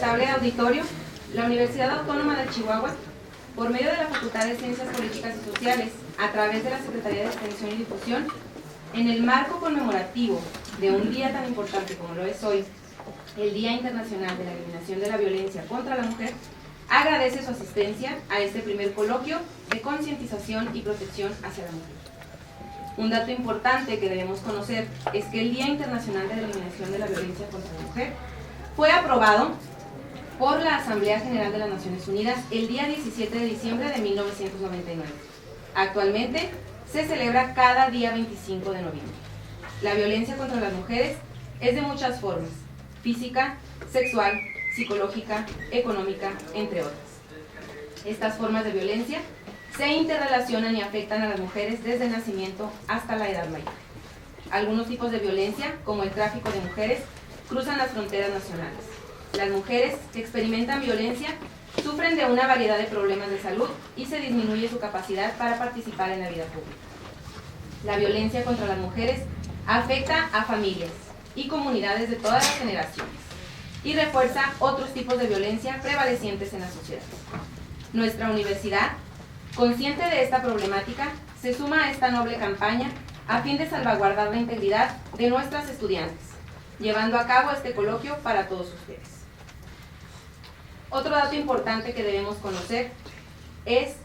Respetable auditorio, la Universidad Autónoma de Chihuahua, por medio de la Facultad de Ciencias Políticas y Sociales, a través de la Secretaría de Extensión y Difusión, en el marco conmemorativo de un día tan importante como lo es hoy, el Día Internacional de la Eliminación de la Violencia contra la Mujer, agradece su asistencia a este primer coloquio de concientización y protección hacia la mujer. Un dato importante que debemos conocer es que el Día Internacional de la Eliminación de la Violencia contra la Mujer fue aprobado por la Asamblea General de las Naciones Unidas el día 17 de diciembre de 1999. Actualmente se celebra cada día 25 de noviembre. La violencia contra las mujeres es de muchas formas: física, sexual, psicológica, económica, entre otras. Estas formas de violencia se interrelacionan y afectan a las mujeres desde el nacimiento hasta la edad mayor. Algunos tipos de violencia, como el tráfico de mujeres, cruzan las fronteras nacionales. Las mujeres que experimentan violencia sufren de una variedad de problemas de salud y se disminuye su capacidad para participar en la vida pública. La violencia contra las mujeres afecta a familias y comunidades de todas las generaciones y refuerza otros tipos de violencia prevalecientes en la sociedad. Nuestra universidad, consciente de esta problemática, se suma a esta noble campaña a fin de salvaguardar la integridad de nuestras estudiantes, llevando a cabo este coloquio para todos ustedes. Otro dato importante que debemos conocer es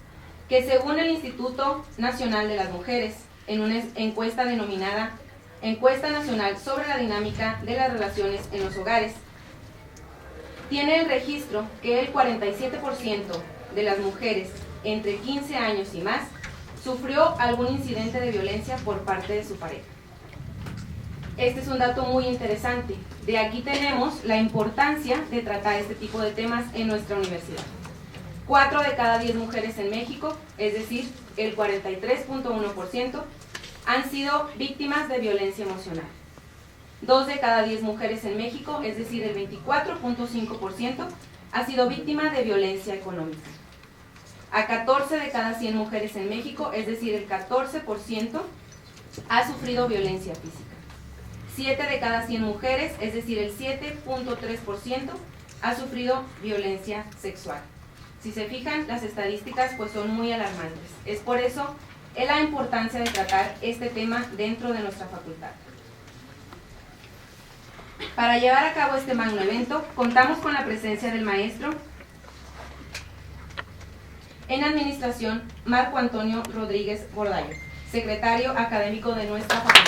que según el Instituto Nacional de las Mujeres, en una encuesta denominada Encuesta Nacional sobre la Dinámica de las Relaciones en los Hogares, tiene el registro que el 47% de las mujeres entre 15 años y más sufrió algún incidente de violencia por parte de su pareja. Este es un dato muy interesante. De aquí tenemos la importancia de tratar este tipo de temas en nuestra universidad. 4 de cada 10 mujeres en México, es decir, el 43.1%, han sido víctimas de violencia emocional. 2 de cada 10 mujeres en México, es decir, el 24.5%, ha sido víctima de violencia económica. A 14 de cada 100 mujeres en México, es decir, el 14%, ha sufrido violencia física. 7 de cada 100 mujeres, es decir, el 7.3%, ha sufrido violencia sexual. Si se fijan, las estadísticas pues son muy alarmantes. Es por eso la importancia de tratar este tema dentro de nuestra facultad. Para llevar a cabo este magno evento, contamos con la presencia del maestro en Administración Marco Antonio Rodríguez Gordallo, secretario académico de nuestra facultad.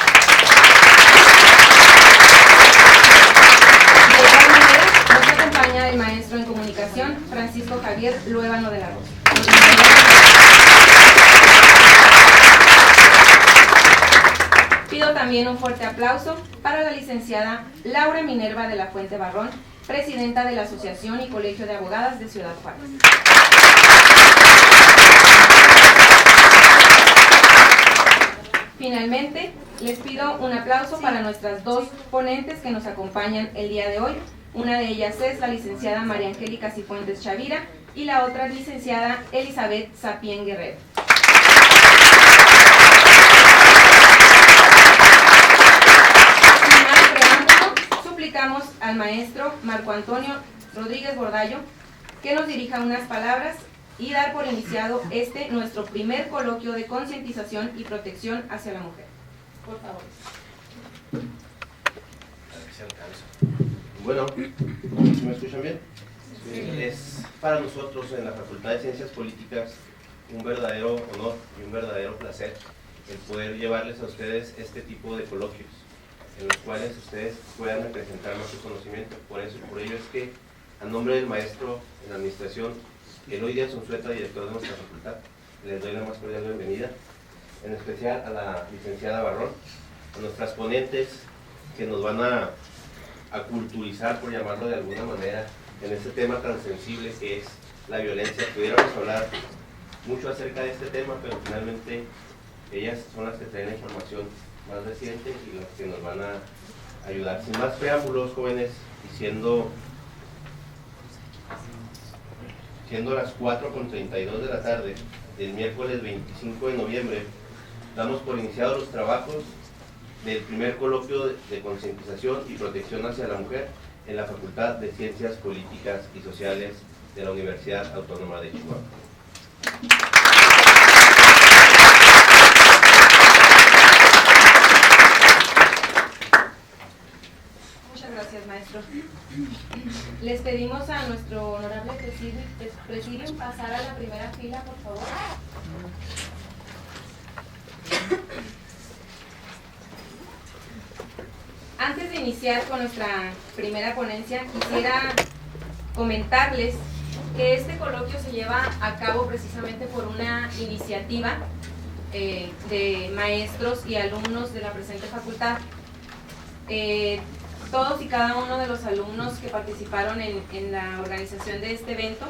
De igual manera, nos acompaña el maestro en Comunicación, Francisco Javier Luébano de la Rosa. Pido también un fuerte aplauso para la licenciada Laura Minerva de la Fuente Barrón, presidenta de la Asociación y Colegio de Abogadas de Ciudad Juárez. Finalmente, les pido un aplauso para nuestras dos ponentes que nos acompañan el día de hoy. Una de ellas es la licenciada María Angélica Cifuentes Chavira y la otra licenciada Elizabeth Sapien Guerrero. Sin más preámbulo, suplicamos al maestro Marco Antonio Rodríguez Gordallo que nos dirija unas palabras y dar por iniciado nuestro primer coloquio de concientización y protección hacia la mujer. Por favor. Bueno, ¿me escuchan bien? Sí. Es para nosotros en la Facultad de Ciencias Políticas un verdadero honor y un verdadero placer el poder llevarles a ustedes este tipo de coloquios en los cuales ustedes puedan presentar su conocimiento. Por ello es que a nombre del maestro en Administración Eloy Díaz Unzueta, director de nuestra facultad, les doy la más cordial bienvenida, en especial a la licenciada Barrón, a nuestras ponentes que nos van a culturizar, por llamarlo de alguna manera, en este tema tan sensible que es la violencia. Pudiéramos hablar mucho acerca de este tema, pero finalmente ellas son las que traen la información más reciente y las que nos van a ayudar. Sin más preámbulos, jóvenes, y siendo las 4:32 de la tarde del miércoles 25 de noviembre, damos por iniciados los trabajos del primer coloquio de concientización y protección hacia la mujer en la Facultad de Ciencias Políticas y Sociales de la Universidad Autónoma de Chihuahua. Muchas gracias, maestro. Les pedimos a nuestro honorable presidium pasar a la primera fila, por favor. Antes de iniciar con nuestra primera ponencia, quisiera comentarles que este coloquio se lleva a cabo precisamente por una iniciativa de maestros y alumnos de la presente facultad. Todos y cada uno de los alumnos que participaron en la organización de este evento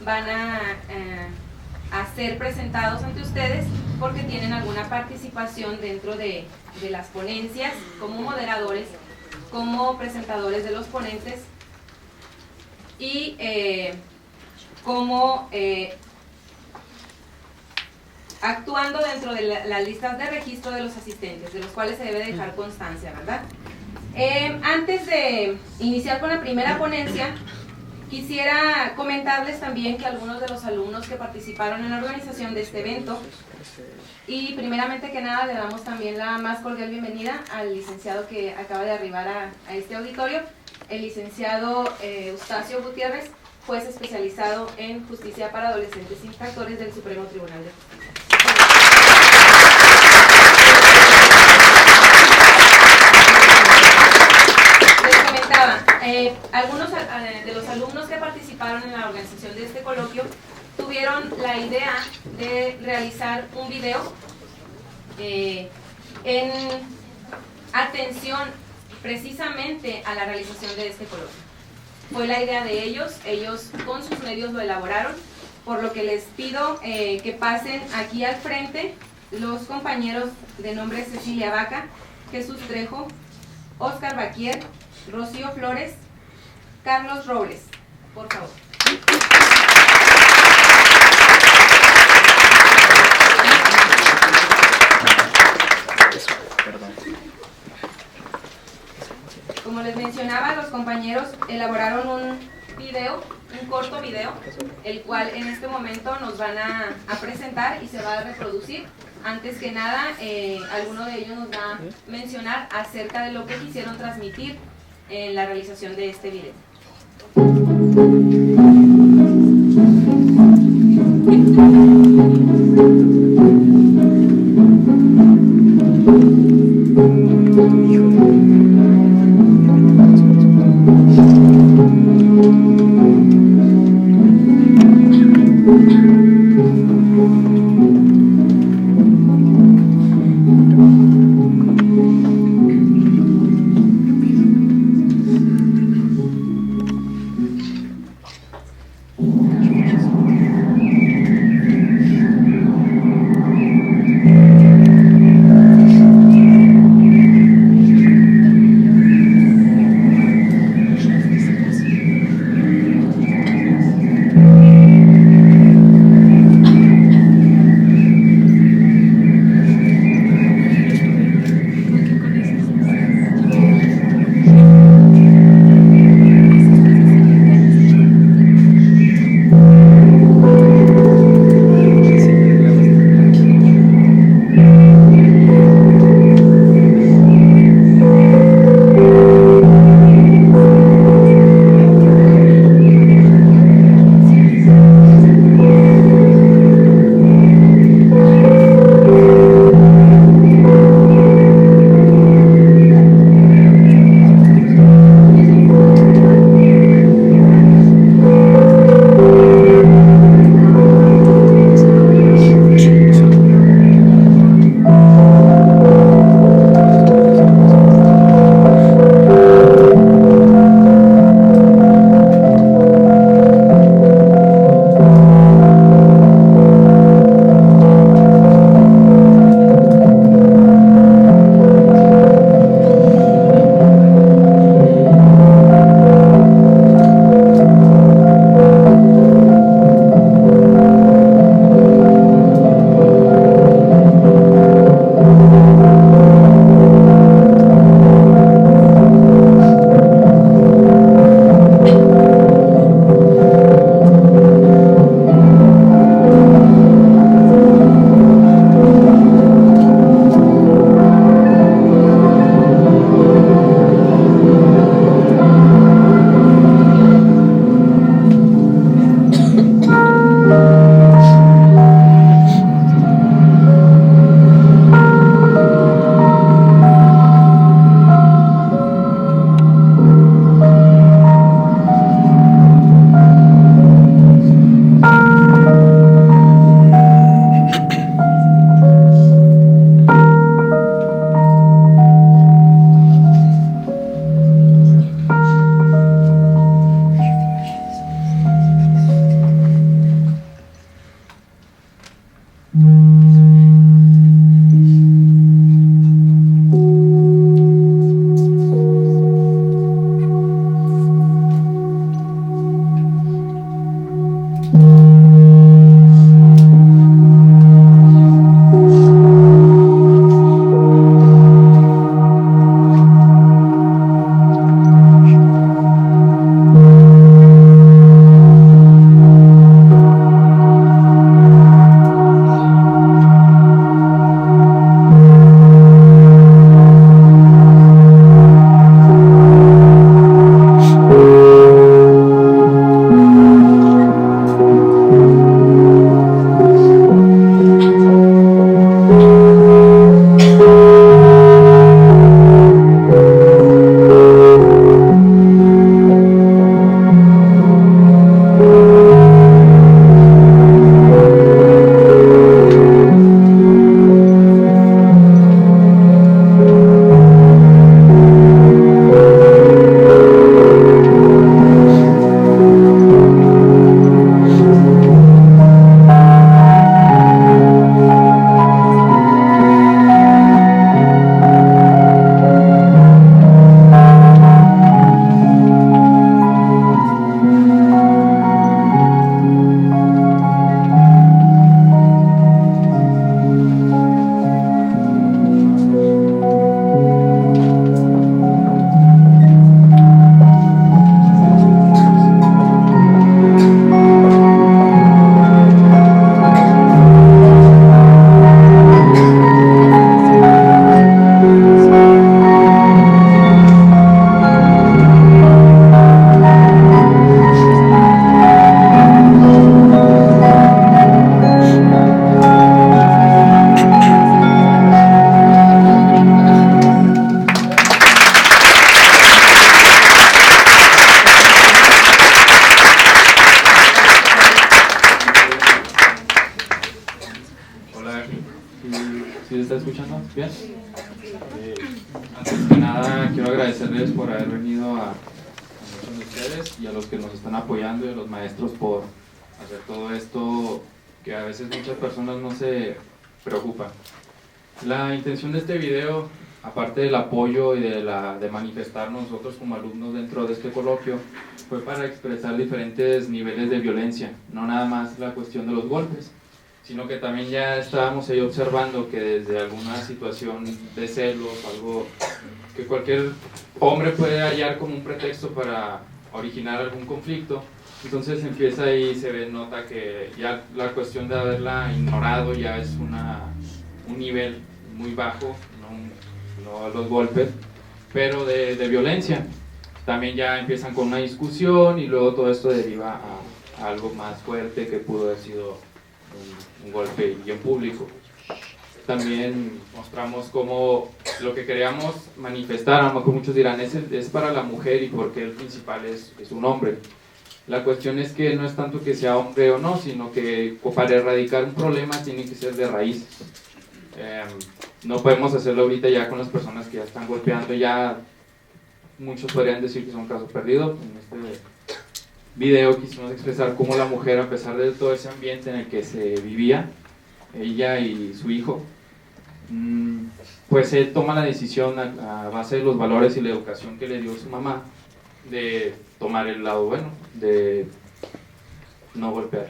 van a ser presentados ante ustedes porque tienen alguna participación dentro de las ponencias, como moderadores, como presentadores de los ponentes y como actuando dentro de las listas de registro de los asistentes, de los cuales se debe dejar constancia, ¿verdad? Antes de iniciar con la primera ponencia, quisiera comentarles también que algunos de los alumnos que participaron en la organización de este evento, y primeramente que nada le damos también la más cordial bienvenida al licenciado que acaba de arribar a este auditorio, el licenciado Eustacio Gutiérrez, juez especializado en justicia para adolescentes infractores del Supremo Tribunal de Justicia. Algunos de los alumnos que participaron en la organización de este coloquio tuvieron la idea de realizar un video en atención precisamente a la realización de este coloquio. Fue la idea de ellos con sus medios lo elaboraron, por lo que les pido que pasen aquí al frente los compañeros de nombre Cecilia Vaca, Jesús Trejo, Oscar Baquier, Rocío Flores, Carlos Robles, por favor. Como les mencionaba, los compañeros elaboraron un corto video, el cual en este momento nos van a presentar y se va a reproducir. Antes que nada, alguno de ellos nos va a mencionar acerca de lo que quisieron transmitir en la realización de este video. Bien. Antes que nada, quiero agradecerles por haber venido a muchos de ustedes y a los que nos están apoyando y a los maestros por hacer todo esto que a veces muchas personas no se preocupan. La intención de este video, aparte del apoyo y de manifestar nosotros como alumnos dentro de este coloquio, fue para expresar diferentes niveles de violencia, no nada más la cuestión de los golpes, sino que también ya estábamos ahí observando que desde alguna situación de celos, algo que cualquier hombre puede hallar como un pretexto para originar algún conflicto, entonces empieza ahí, nota que ya la cuestión de haberla ignorado ya es un nivel muy bajo, no los golpes, pero de violencia. También ya empiezan con una discusión y luego todo esto deriva a algo más fuerte que pudo haber sido un golpe y en público. También mostramos cómo lo que queríamos manifestar, a lo mejor muchos dirán, es para la mujer y porque el principal es un hombre. La cuestión es que no es tanto que sea hombre o no, sino que para erradicar un problema tiene que ser de raíz. No podemos hacerlo ahorita ya con las personas que ya están golpeando, ya muchos podrían decir que son casos perdidos. En este video quisimos expresar cómo la mujer, a pesar de todo ese ambiente en el que se vivía, ella y su hijo, pues él toma la decisión a base de los valores y la educación que le dio su mamá, de tomar el lado bueno, de no golpear.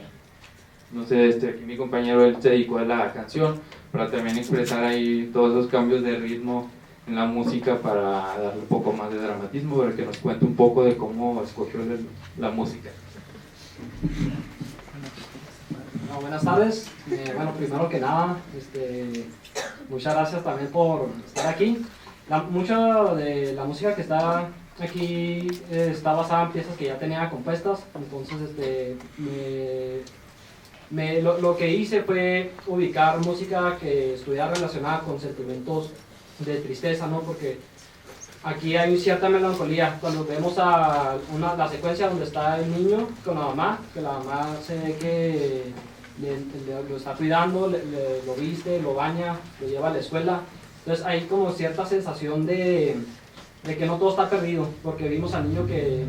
No sé, aquí mi compañero, él se dedicó a la canción para también expresar ahí todos esos cambios de ritmo en la música para darle un poco más de dramatismo, para que nos cuente un poco de cómo escogió la música. No, buenas tardes. Bueno, primero que nada, muchas gracias también por estar aquí. Mucha de la música que está aquí está basada en piezas que ya tenía compuestas, entonces lo que hice fue ubicar música que estuviera relacionada con sentimientos de tristeza, ¿no? Porque aquí hay cierta melancolía. Cuando vemos la secuencia donde está el niño con la mamá, que la mamá se ve que lo está cuidando, lo viste, lo baña, lo lleva a la escuela, entonces hay como cierta sensación de que no todo está perdido, porque vimos al niño que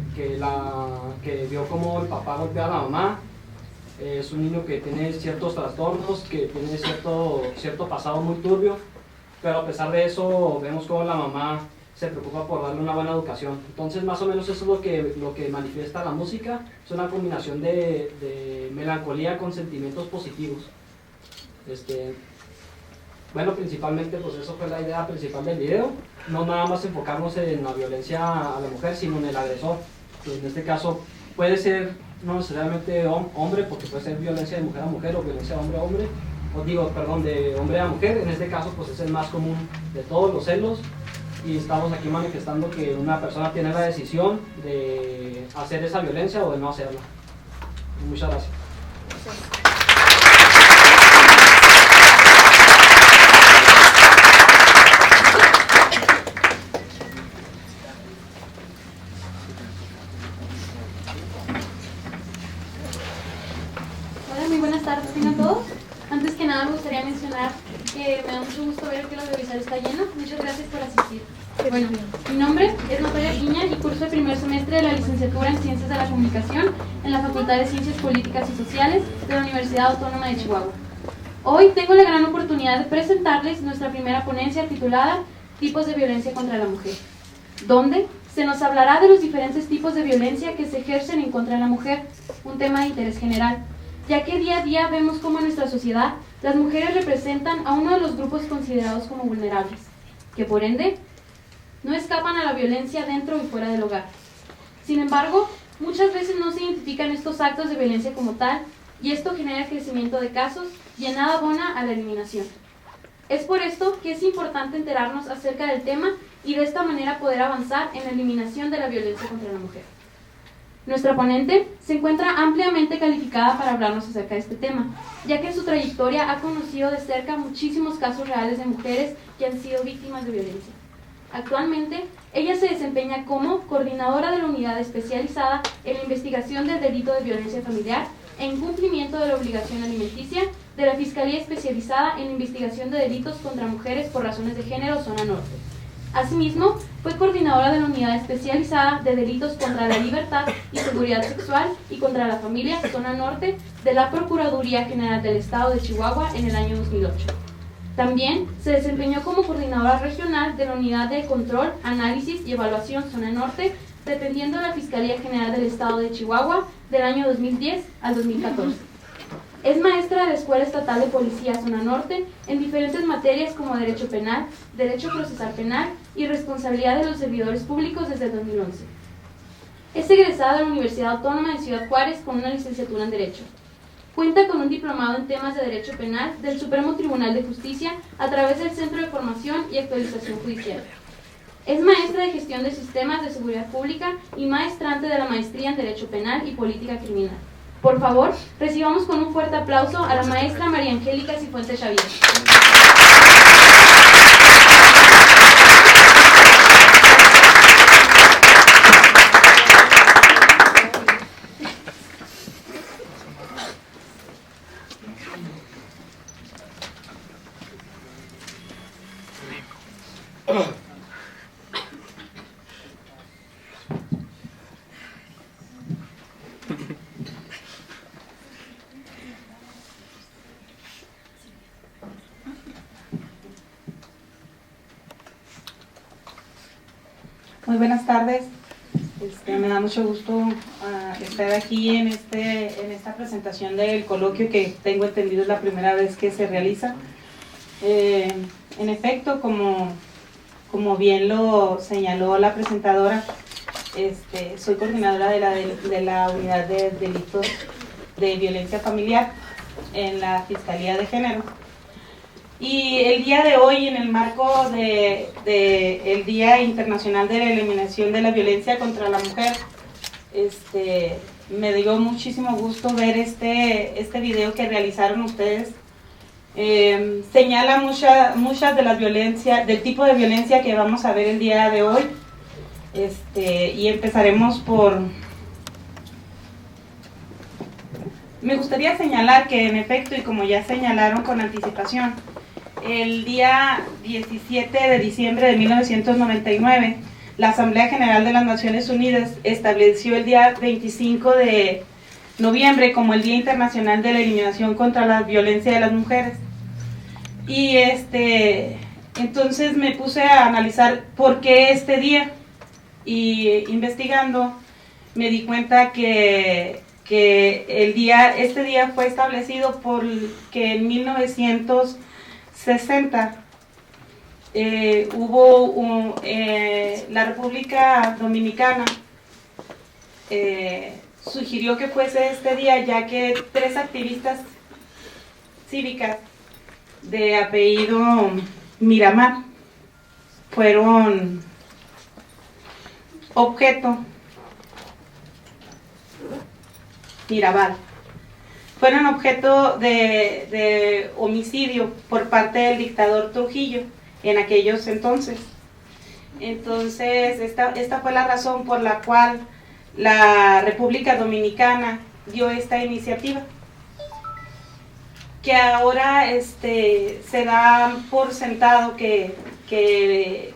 vio como el papá golpea a la mamá. Es un niño que tiene ciertos trastornos, que tiene cierto pasado muy turbio, pero a pesar de eso vemos como la mamá se preocupa por darle una buena educación. Entonces más o menos eso es lo que manifiesta la música, es una combinación de melancolía con sentimientos positivos. Bueno, principalmente pues eso fue la idea principal del video, no nada más enfocarnos en la violencia a la mujer, sino en el agresor, que en este caso puede ser no necesariamente hombre, porque puede ser violencia de mujer a mujer o violencia de hombre a hombre, de hombre a mujer. En este caso pues es el más común de todos, los celos, y estamos aquí manifestando que una persona tiene la decisión de hacer esa violencia o de no hacerla. Muchas gracias. Hola, muy buenas tardes a todos. Antes que nada me gustaría mencionar que me da mucho gusto ver que el audiovisual está lleno. Muchas gracias por asistir. Bueno, mi nombre es Natalia Piña y curso el primer semestre de la licenciatura en Ciencias de la Comunicación en la Facultad de Ciencias Políticas y Sociales de la Universidad Autónoma de Chihuahua. Hoy tengo la gran oportunidad de presentarles nuestra primera ponencia titulada Tipos de violencia contra la mujer, donde se nos hablará de los diferentes tipos de violencia que se ejercen en contra de la mujer, un tema de interés general, ya que día a día vemos cómo en nuestra sociedad las mujeres representan a uno de los grupos considerados como vulnerables, que por ende no escapan a la violencia dentro y fuera del hogar. Sin embargo, muchas veces no se identifican estos actos de violencia como tal, y esto genera el crecimiento de casos y en nada abona a la eliminación. Es por esto que es importante enterarnos acerca del tema y de esta manera poder avanzar en la eliminación de la violencia contra la mujer. Nuestra ponente se encuentra ampliamente calificada para hablarnos acerca de este tema, ya que en su trayectoria ha conocido de cerca muchísimos casos reales de mujeres que han sido víctimas de violencia. Actualmente, ella se desempeña como coordinadora de la unidad especializada en la investigación del delito de violencia familiar e incumplimiento de la obligación alimenticia de la Fiscalía Especializada en Investigación de Delitos contra Mujeres por Razones de Género, Zona Norte. Asimismo, fue coordinadora de la Unidad Especializada de Delitos contra la Libertad y Seguridad Sexual y contra la Familia, Zona Norte, de la Procuraduría General del Estado de Chihuahua en el año 2008. También se desempeñó como coordinadora regional de la Unidad de Control, Análisis y Evaluación Zona Norte, dependiendo de la Fiscalía General del Estado de Chihuahua del año 2010 al 2014. Es maestra de la Escuela Estatal de Policía Zona Norte en diferentes materias como Derecho Penal, Derecho Procesal Penal y Responsabilidad de los Servidores Públicos desde el 2011. Es egresada de la Universidad Autónoma de Ciudad Juárez con una licenciatura en Derecho. Cuenta con un diplomado en temas de Derecho Penal del Supremo Tribunal de Justicia a través del Centro de Formación y Actualización Judicial. Es maestra de Gestión de Sistemas de Seguridad Pública y maestrante de la Maestría en Derecho Penal y Política Criminal. Por favor, recibamos con un fuerte aplauso a la maestra María Angélica Cifuentes Xavier. Muy buenas tardes. Me da mucho gusto estar aquí en esta presentación del coloquio que tengo entendido es la primera vez que se realiza. En efecto, como bien lo señaló la presentadora, soy coordinadora de la Unidad de Delitos de Violencia Familiar en la Fiscalía de Género. Y el día de hoy, en el marco del Día Internacional de la Eliminación de la Violencia contra la Mujer, me dio muchísimo gusto ver este video que realizaron ustedes. Señala muchas de las violencias, del tipo de violencia que vamos a ver el día de hoy. Y empezaremos por... Me gustaría señalar que, en efecto, y como ya señalaron con anticipación, el día 17 de diciembre de 1999, la Asamblea General de las Naciones Unidas estableció el día 25 de noviembre como el Día Internacional de la Eliminación contra la Violencia de las Mujeres. Y entonces me puse a analizar por qué este día, y investigando me di cuenta que este día fue establecido porque en 1960 hubo la República Dominicana sugirió que fuese este día, ya que 3 activistas cívicas de apellido Miramar fueron objeto de homicidio por parte del dictador Trujillo en aquellos entonces. Entonces, esta fue la razón por la cual la República Dominicana dio esta iniciativa, que ahora se da por sentado que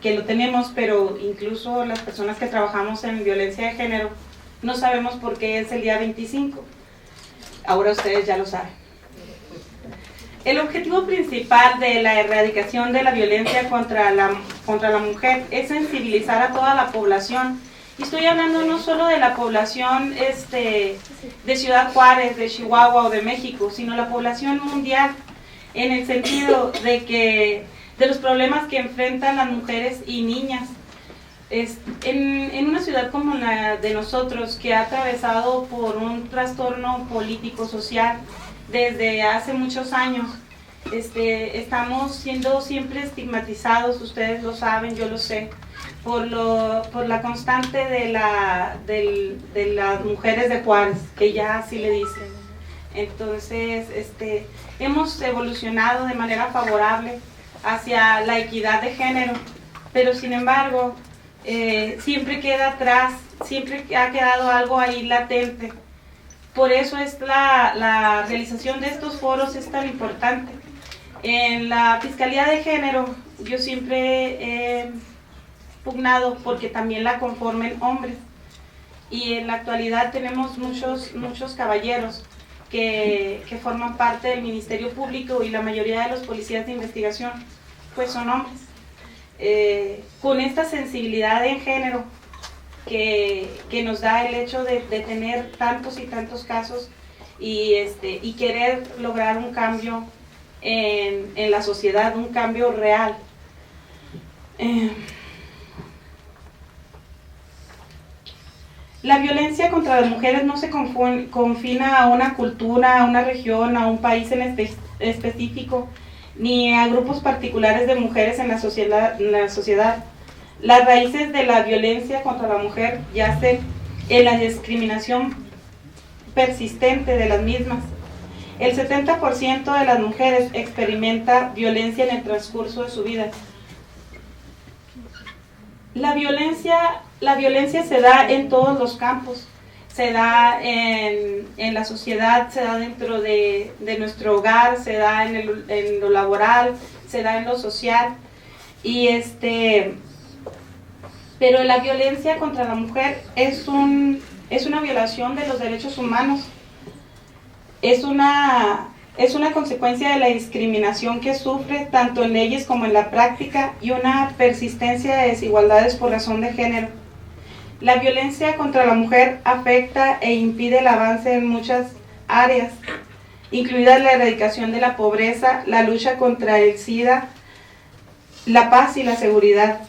lo tenemos, pero incluso las personas que trabajamos en violencia de género no sabemos por qué es el día 25. Ahora ustedes ya lo saben. El objetivo principal de la erradicación de la violencia contra la mujer es sensibilizar a toda la población. Y estoy hablando no solo de la población de Ciudad Juárez, de Chihuahua o de México, sino la población mundial, en el sentido de los problemas que enfrentan las mujeres y niñas. En una ciudad como la de nosotros, que ha atravesado por un trastorno político-social desde hace muchos años, estamos siendo siempre estigmatizados, ustedes lo saben, yo lo sé, por la constante de las mujeres de Juárez, que ya así le dicen. Entonces, hemos evolucionado de manera favorable hacia la equidad de género, pero sin embargo, siempre queda atrás, siempre ha quedado algo ahí latente, Por eso es la realización de estos foros es tan importante. En la Fiscalía de Género yo siempre he pugnado porque también la conformen hombres, y en la actualidad tenemos muchos caballeros que forman parte del Ministerio Público, y la mayoría de los policías de investigación pues son hombres, con esta sensibilidad en género que nos da el hecho de tener tantos y tantos casos y querer lograr un cambio en la sociedad, un cambio real. La violencia contra las mujeres no se confina a una cultura, a una región, a un país en específico, ni a grupos particulares de mujeres en la sociedad. Las raíces de la violencia contra la mujer yacen en la discriminación persistente de las mismas. El 70% de las mujeres experimenta violencia en el transcurso de su vida. La violencia se da en todos los campos, se da en la sociedad, se da dentro de nuestro hogar, se da en lo laboral, se da en lo social, pero la violencia contra la mujer es una violación de los derechos humanos, es una consecuencia de la discriminación que sufre tanto en leyes como en la práctica, y una persistencia de desigualdades por razón de género. La violencia contra la mujer afecta e impide el avance en muchas áreas, incluida la erradicación de la pobreza, la lucha contra el SIDA, la paz y la seguridad.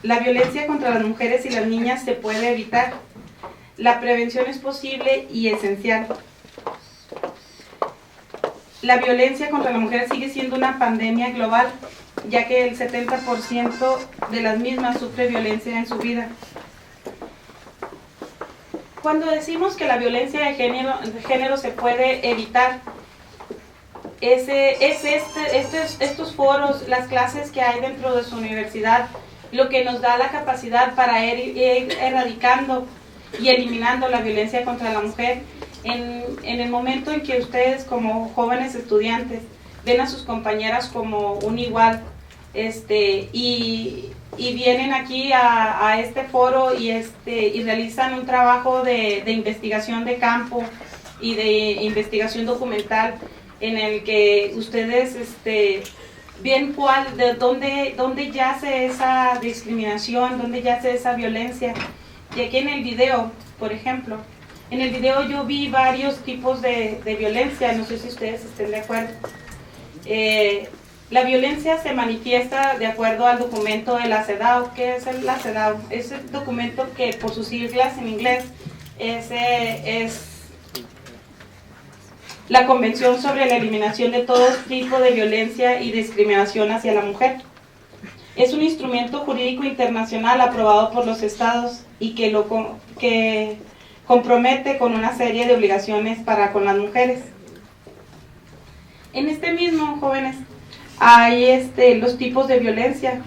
La violencia contra las mujeres y las niñas se puede evitar. La prevención es posible y esencial. La violencia contra la mujer sigue siendo una pandemia global, ya que el 70% de las mismas sufre violencia en su vida. Cuando decimos que la violencia de género se puede evitar, estos foros, las clases que hay dentro de su universidad, lo que nos da la capacidad para ir erradicando y eliminando la violencia contra la mujer. En el momento en que ustedes como jóvenes estudiantes ven a sus compañeras como un igual, y vienen aquí a este foro y realizan un trabajo de investigación de campo y de investigación documental, en el que ustedes ven dónde yace esa discriminación, dónde yace esa violencia. Y aquí en el video, por ejemplo, en el video yo vi varios tipos de violencia, no sé si ustedes estén de acuerdo. La violencia se manifiesta de acuerdo al documento de la CEDAW. ¿Qué es la CEDAW? Es el documento que, por sus siglas en inglés, es la Convención sobre la Eliminación de todo tipo de violencia y discriminación hacia la mujer. Es un instrumento jurídico internacional aprobado por los estados y que compromete con una serie de obligaciones para con las mujeres. En este mismo, jóvenes, hay los tipos de violencia.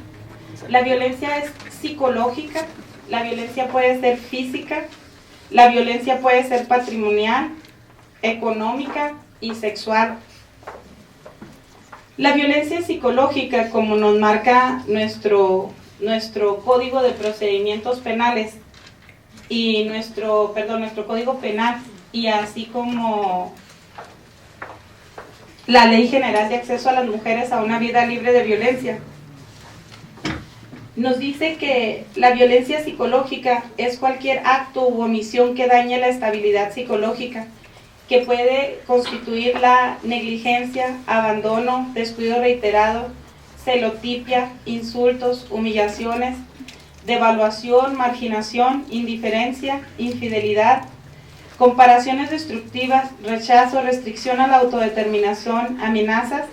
La violencia es psicológica, la violencia puede ser física, la violencia puede ser patrimonial, económica y sexual. La violencia psicológica, como nos marca nuestro Código de Procedimientos Penales y nuestro Código Penal, y así como la Ley General de Acceso a las Mujeres a una Vida Libre de Violencia, nos dice que la violencia psicológica es cualquier acto u omisión que dañe la estabilidad psicológica, que puede constituir la negligencia, abandono, descuido reiterado, celotipia, insultos, humillaciones, devaluación, marginación, indiferencia, infidelidad, comparaciones destructivas, rechazo, restricción a la autodeterminación, amenazas,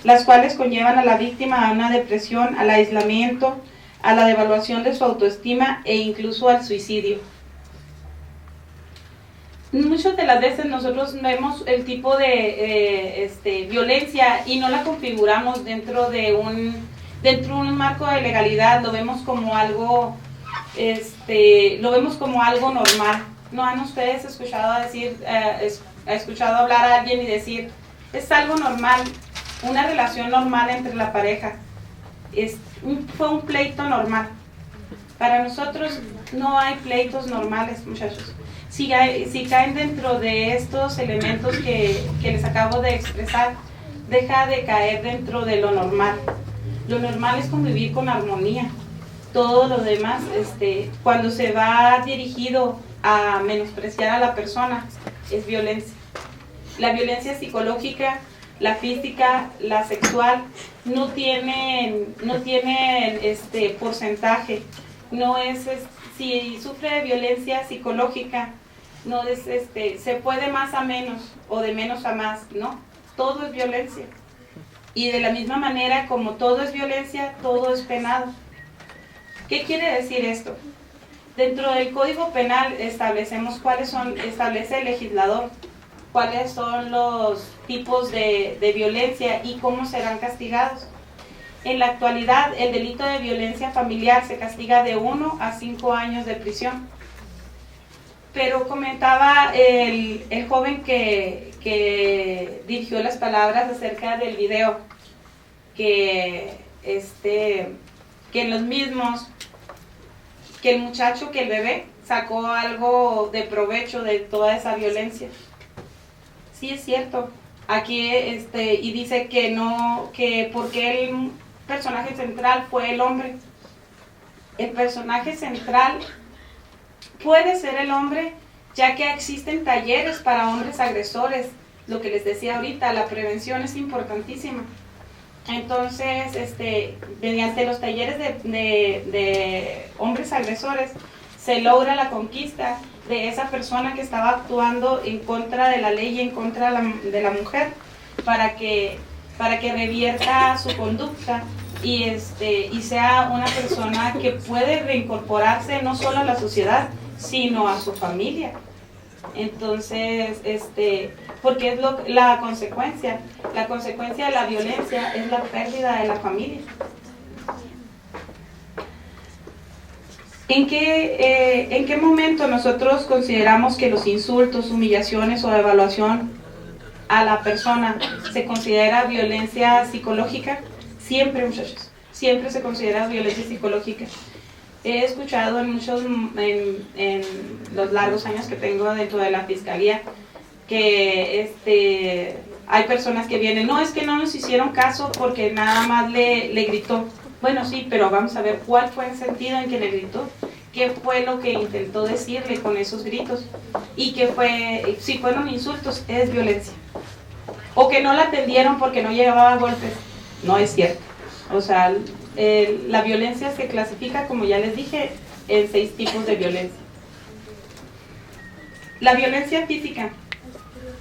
las cuales conllevan a la víctima a una depresión, al aislamiento, a la devaluación de su autoestima e incluso al suicidio. Muchas de las veces nosotros vemos el tipo de violencia y no la configuramos dentro de un marco de legalidad, lo vemos como algo normal. ¿No han ustedes escuchado escuchado hablar a alguien y decir, es algo normal, una relación normal entre la pareja? Fue un pleito normal. Para nosotros no hay pleitos normales, muchachos. Si caen dentro de estos elementos que les acabo de expresar, deja de caer dentro de lo normal. Lo normal es convivir con armonía. Todo lo demás, cuando se va dirigido a menospreciar a la persona, es violencia. La violencia psicológica, la física, la sexual, no tienen porcentaje. No es, si sufre de violencia psicológica, no es, se puede más a menos o de menos a más, no, todo es violencia. Y de la misma manera como todo es violencia, todo es penado. ¿Qué quiere decir esto? Dentro del Código Penal establece el legislador cuáles son los tipos de violencia y cómo serán castigados. En la actualidad, el delito de violencia familiar se castiga de 1 a 5 años de prisión. Pero comentaba el joven que dirigió las palabras acerca del video, que los mismos, que el muchacho, que el bebé, sacó algo de provecho de toda esa violencia. Sí, es cierto. Aquí, y dice que porque el personaje central fue el hombre. El personaje central puede ser el hombre, ya que existen talleres para hombres agresores. Lo que les decía ahorita, la prevención es importantísima. Entonces, mediante los talleres de hombres agresores, se logra la conquista de esa persona que estaba actuando en contra de la ley y en contra de la mujer, para que revierta su conducta y sea una persona que puede reincorporarse no solo a la sociedad, sino a su familia. Entonces, porque es la consecuencia de la violencia es la pérdida de la familia. ¿En qué momento nosotros consideramos que los insultos, humillaciones o evaluación a la persona se considera violencia psicológica? Siempre, muchachos, siempre se considera violencia psicológica. He escuchado en los largos años que tengo dentro de la fiscalía que hay personas que vienen, no, es que no nos hicieron caso porque nada más le gritó. Bueno, sí, pero vamos a ver cuál fue el sentido en que le gritó, qué fue lo que intentó decirle con esos gritos, y si fueron insultos, es violencia. O que no la atendieron porque no llevaba golpes, no es cierto. O sea, la violencia se clasifica, como ya les dije, en 6 tipos de violencia. La violencia física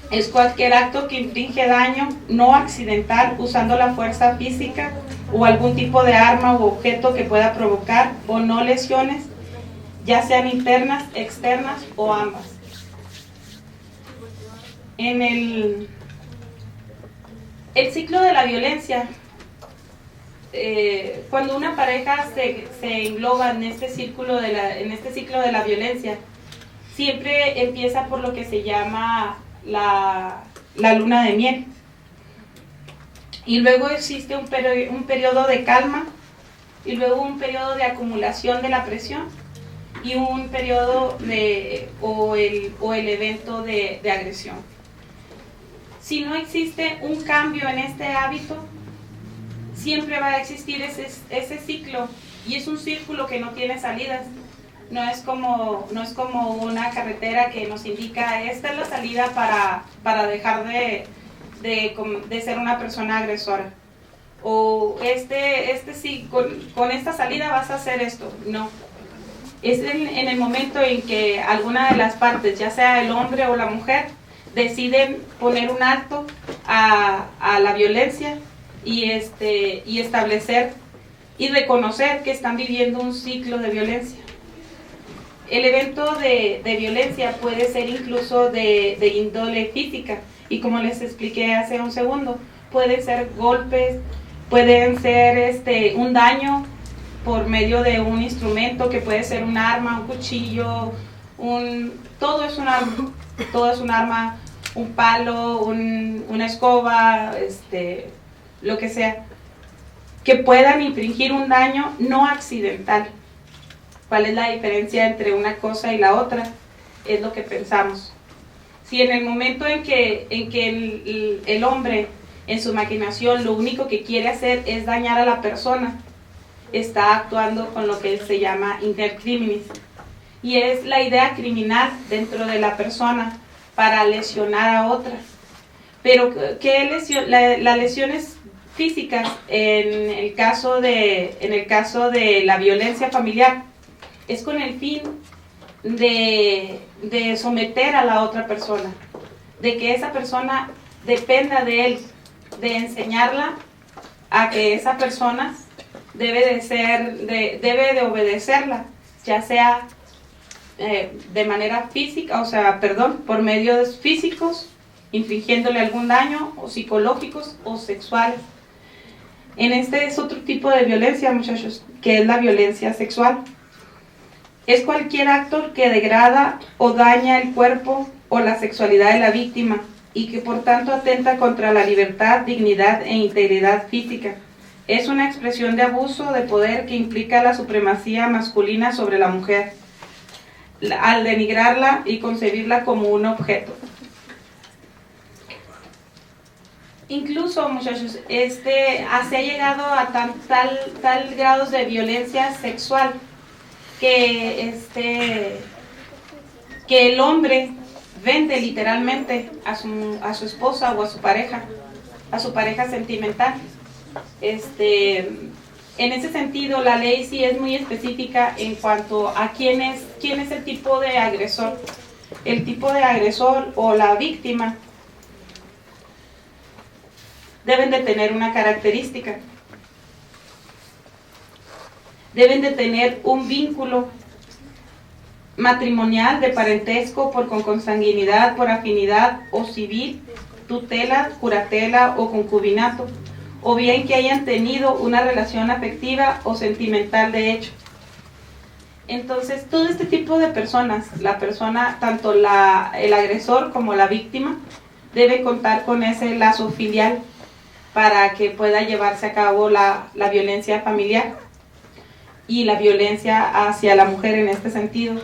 es cualquier acto que inflige daño no accidental usando la fuerza física o algún tipo de arma u objeto que pueda provocar o no lesiones, ya sean internas, externas o ambas. En el ciclo de la violencia, cuando una pareja se engloba en este ciclo de la violencia, siempre empieza por lo que se llama la luna de miel. Y luego existe un periodo de calma, y luego un periodo de acumulación de la presión, y un periodo o el evento de agresión. Si no existe un cambio en este hábito, siempre va a existir ese ciclo, y es un círculo que no tiene salidas. No es como una carretera que nos indica, esta es la salida para dejar de ser una persona agresora. O sí, con esta salida vas a hacer esto. No. Es en el momento en que alguna de las partes, ya sea el hombre o la mujer, deciden poner un alto a la violencia y establecer y reconocer que están viviendo un ciclo de violencia. El evento de violencia puede ser incluso de índole física, y como les expliqué hace un segundo, pueden ser golpes, pueden ser un daño por medio de un instrumento que puede ser un arma, un cuchillo, todo es un arma, todo es un arma, un palo, una escoba, lo que sea, que puedan infligir un daño no accidental. ¿Cuál es la diferencia entre una cosa y la otra? Es lo que pensamos. Si en el momento en que el hombre, en su maquinación, lo único que quiere hacer es dañar a la persona, está actuando con lo que se llama inter criminis, y es la idea criminal dentro de la persona para lesionar a otra. Pero las lesiones físicas en el caso de la violencia familiar es con el fin de someter a la otra persona, de que esa persona dependa de él, de enseñarla a que esa persona debe de obedecerla, ya sea de manera física, por medios físicos, infligiéndole algún daño, o psicológicos o sexuales. Este es otro tipo de violencia, muchachos, que es la violencia sexual. Es cualquier acto que degrada o daña el cuerpo o la sexualidad de la víctima y que por tanto atenta contra la libertad, dignidad e integridad física. Es una expresión de abuso de poder que implica la supremacía masculina sobre la mujer, al denigrarla y concebirla como un objeto. Incluso, muchachos, se ha llegado a tal grados de violencia sexual que el hombre vende literalmente a su esposa o a su pareja sentimental. En ese sentido, la ley sí es muy específica en cuanto a quién es el tipo de agresor. El tipo de agresor o la víctima deben de tener una característica. Deben de tener un vínculo matrimonial, de parentesco, por consanguinidad, por afinidad o civil, tutela, curatela o concubinato, o bien que hayan tenido una relación afectiva o sentimental de hecho. Entonces, todo este tipo de personas, la persona, tanto el agresor como la víctima, debe contar con ese lazo filial para que pueda llevarse a cabo la violencia familiar y la violencia hacia la mujer en este sentido.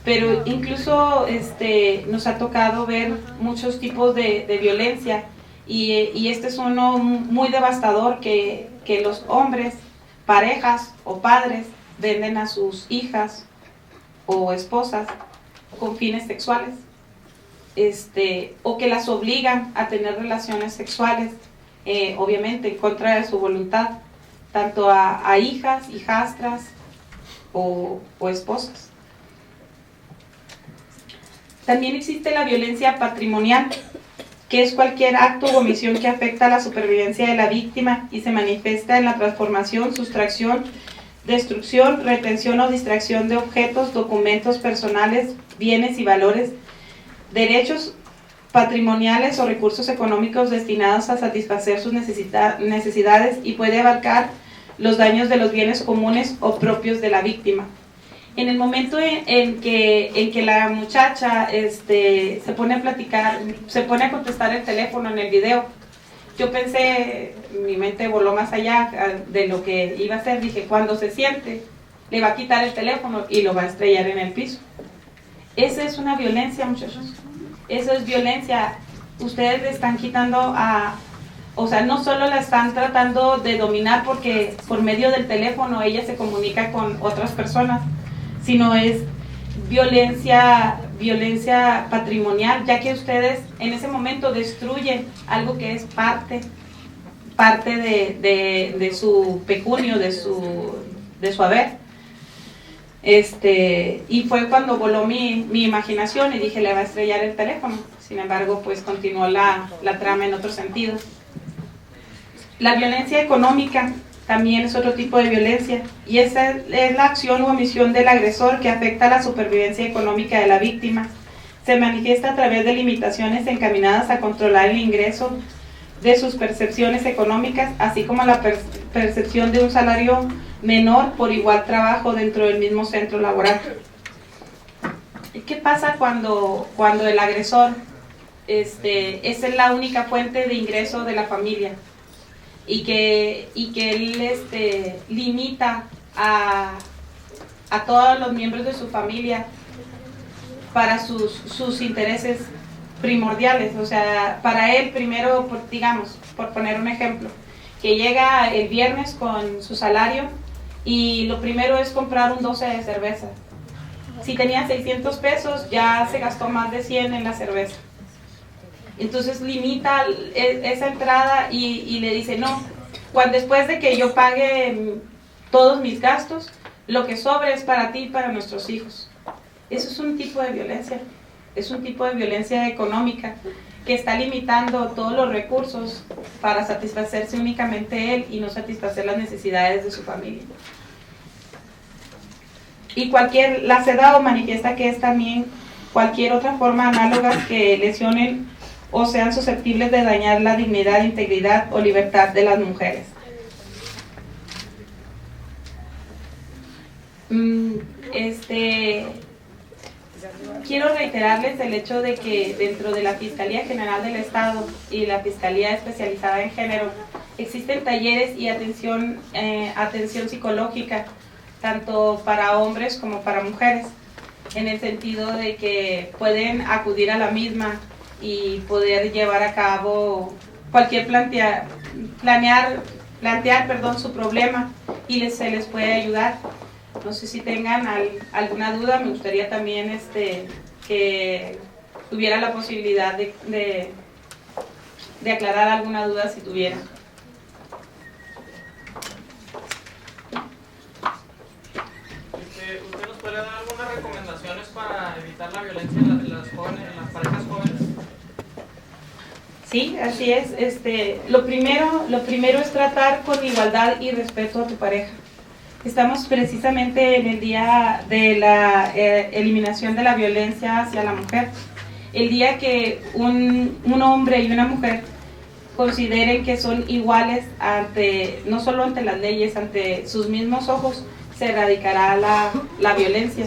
Pero incluso nos ha tocado ver muchos tipos de violencia y este es uno muy devastador que los hombres, parejas o padres venden a sus hijas o esposas con fines sexuales, o que las obligan a tener relaciones sexuales, obviamente en contra de su voluntad, tanto a hijas, hijastras o esposas. También existe la violencia patrimonial, que es cualquier acto o omisión que afecta a la supervivencia de la víctima y se manifiesta en la transformación, sustracción, destrucción, retención o distracción de objetos, documentos personales, bienes y valores, derechos patrimoniales o recursos económicos destinados a satisfacer sus necesidades y puede abarcar los daños de los bienes comunes o propios de la víctima. En el momento en que la muchacha se pone a platicar, se pone a contestar el teléfono en el video, yo pensé, mi mente voló más allá de lo que iba a hacer. Dije, cuando se siente, le va a quitar el teléfono y lo va a estrellar en el piso. Esa es una violencia, muchachos. Eso es violencia. Ustedes le están quitando no solo la están tratando de dominar porque por medio del teléfono ella se comunica con otras personas, sino es violencia patrimonial, ya que ustedes en ese momento destruyen algo que es parte de su pecunio, de su haber. Y fue cuando voló mi imaginación y dije, le va a estrellar el teléfono. Sin embargo, pues continuó la trama en otro sentido. La violencia económica también es otro tipo de violencia, y esa es la acción u omisión del agresor que afecta a la supervivencia económica de la víctima. Se manifiesta a través de limitaciones encaminadas a controlar el ingreso de sus percepciones económicas, así como la percepción de un salario menor por igual trabajo dentro del mismo centro laboral. ¿Qué pasa cuando el agresor esa es la única fuente de ingreso de la familia y que él limita a todos los miembros de su familia para sus intereses primordiales? O sea, para él primero, por poner un ejemplo, que llega el viernes con su salario y lo primero es comprar un 12 de cerveza. Si tenía 600 pesos, ya se gastó más de 100 en la cerveza. Entonces limita esa entrada y le dice, no, después de que yo pague todos mis gastos, lo que sobre es para ti y para nuestros hijos. Eso es un tipo de violencia, es un tipo de violencia económica que está limitando todos los recursos para satisfacerse únicamente él y no satisfacer las necesidades de su familia. Y la CEDAW manifiesta que es también cualquier otra forma análoga que lesionen o sean susceptibles de dañar la dignidad, integridad o libertad de las mujeres. Quiero reiterarles el hecho de que dentro de la Fiscalía General del Estado y la Fiscalía Especializada en Género existen talleres y atención psicológica tanto para hombres como para mujeres, en el sentido de que pueden acudir a la misma y poder llevar a cabo cualquier plantear su problema y se les puede ayudar. No sé si tengan alguna duda, me gustaría también que tuviera la posibilidad de aclarar alguna duda si tuviera. ¿Usted nos puede dar algunas recomendaciones para evitar la violencia en las parejas jóvenes? Sí, así es. Lo primero es tratar con igualdad y respeto a tu pareja. Estamos precisamente en el día de la eliminación de la violencia hacia la mujer. El día que un hombre y una mujer consideren que son iguales no solo ante las leyes, ante sus mismos ojos, se erradicará la violencia,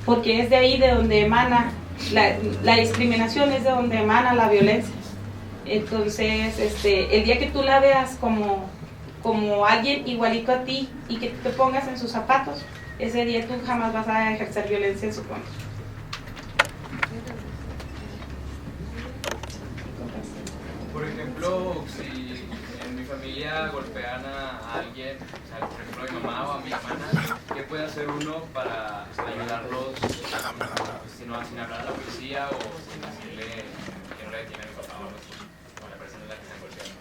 porque es de ahí de donde emana la discriminación, es de donde emana la violencia. Entonces, el día que tú la veas como alguien igualito a ti y que te pongas en sus zapatos, ese día tú jamás vas a ejercer violencia en su contra. Por ejemplo, si en mi familia golpean a alguien, o sea, por ejemplo a mi mamá o a mi hermana, ¿qué puede hacer uno para ayudarlos sin hablar a la policía o sin decirle que no le detiene a mi papá o a la persona en la que están golpeando?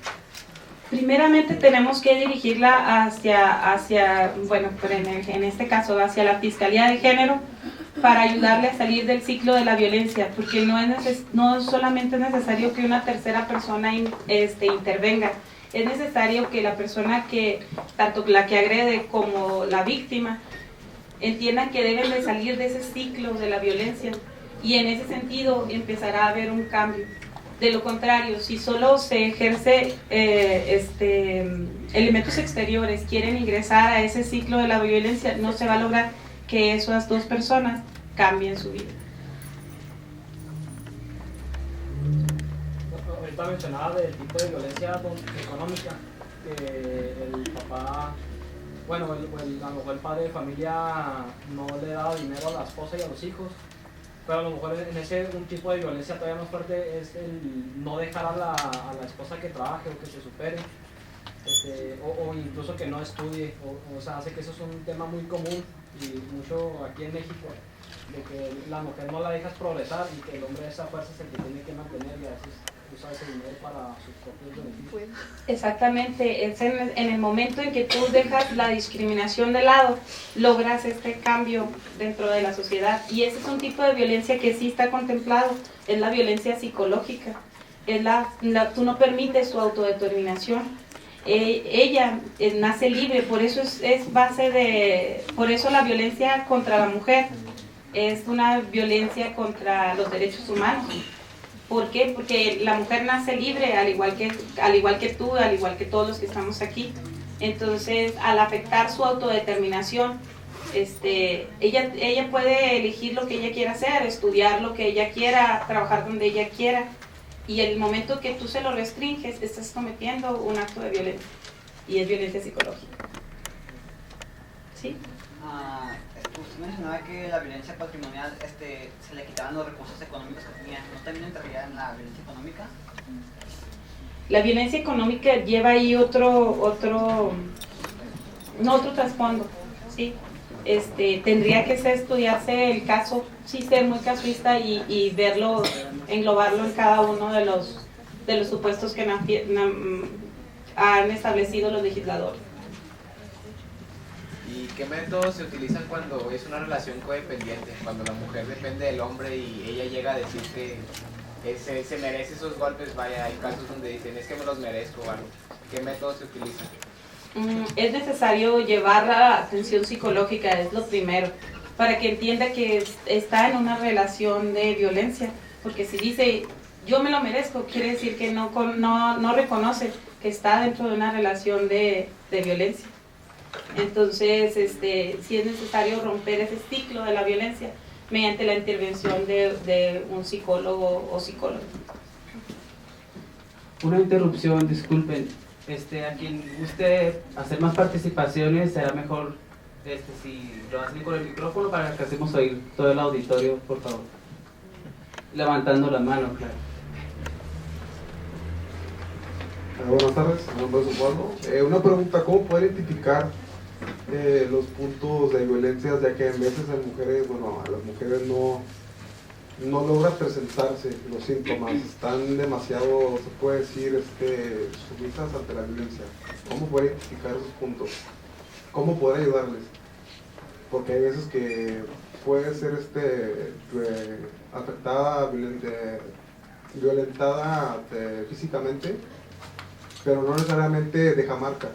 Primeramente tenemos que dirigirla hacia en este caso, hacia la Fiscalía de Género para ayudarle a salir del ciclo de la violencia, porque no solamente es necesario que una tercera persona intervenga, es necesario que la persona tanto la que agrede como la víctima, entiendan que deben de salir de ese ciclo de la violencia y en ese sentido empezará a haber un cambio. De lo contrario, si solo se ejerce elementos exteriores quieren ingresar a ese ciclo de la violencia, no se va a lograr que esas dos personas cambien su vida. Ahorita mencionaba del tipo de violencia económica, que el papá, a lo mejor el padre de familia no le da dinero a la esposa y a los hijos, pero a lo mejor un tipo de violencia todavía más fuerte es el no dejar a la esposa que trabaje o que se supere, o incluso que no estudie, o sea, hace que eso es un tema muy común y mucho aquí en México, de que la mujer no la dejas progresar y que el hombre esa fuerza es el que tiene que mantener y a veces usa ese dinero para sus propios beneficios. Exactamente, es en el momento en que tú dejas la discriminación de lado, logras este cambio dentro de la sociedad y ese es un tipo de violencia que sí está contemplado, es la violencia psicológica, tú no permites su autodeterminación. Ella nace libre, por eso por eso la violencia contra la mujer es una violencia contra los derechos humanos. ¿Por qué? Porque la mujer nace libre, al igual que tú, al igual que todos los que estamos aquí. Entonces, al afectar su autodeterminación, ella puede elegir lo que ella quiera hacer, estudiar lo que ella quiera, trabajar donde ella quiera, y el momento que tú se lo restringes, estás cometiendo un acto de violencia, y es violencia psicológica. ¿Sí? Usted mencionaba que la violencia patrimonial se le quitaban los recursos económicos que tenía. ¿No también entraría en la violencia económica? La violencia económica lleva ahí otro trasfondo, ¿sí? Tendría que estudiarse el caso, sí, ser muy casuista y verlo, englobarlo en cada uno de los supuestos que han establecido los legisladores. ¿Y qué métodos se utilizan cuando es una relación codependiente? Cuando la mujer depende del hombre y ella llega a decir que se merece esos golpes. Vaya, hay casos donde dicen, es que me los merezco o algo. ¿Qué métodos se utilizan? Es necesario llevar la atención psicológica, es lo primero, para que entienda que está en una relación de violencia, porque si dice yo me lo merezco, quiere decir que no reconoce que está dentro de una relación de violencia. Entonces, sí es necesario romper ese ciclo de la violencia mediante la intervención de un psicólogo o psicóloga. Una interrupción, disculpen. A quien guste hacer más participaciones, será mejor si lo hacen con el micrófono para que hacemos oír todo el auditorio, por favor. Levantando la mano, claro. Buenas tardes, mi nombre es Osvaldo. Una pregunta, ¿cómo poder identificar los puntos de violencia, ya que en veces a las mujeres no logran presentarse los síntomas, están demasiado, se puede decir, sumisas ante la violencia? ¿Cómo poder identificar esos puntos? ¿Cómo poder ayudarles? Porque hay veces que puede ser afectada, violentada físicamente, pero no necesariamente deja marcas.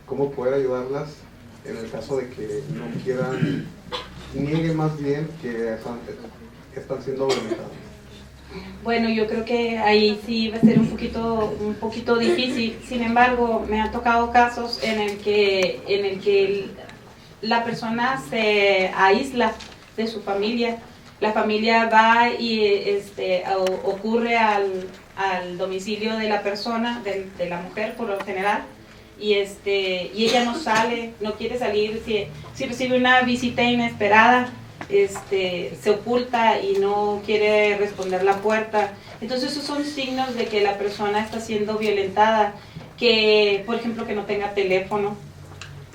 ¿Cómo poder ayudarlas en el caso de que no quieran, nieguen más bien que están siendo violentadas? Bueno, yo creo que ahí sí va a ser un poquito difícil. Sin embargo, me han tocado casos en el que la persona se aísla de su familia. La familia va y ocurre al domicilio de la persona, de la mujer por lo general, y ella no sale, no quiere salir. Si recibe una visita inesperada, se oculta y no quiere responder la puerta. Entonces esos son signos de que la persona está siendo violentada, que por ejemplo que no tenga teléfono,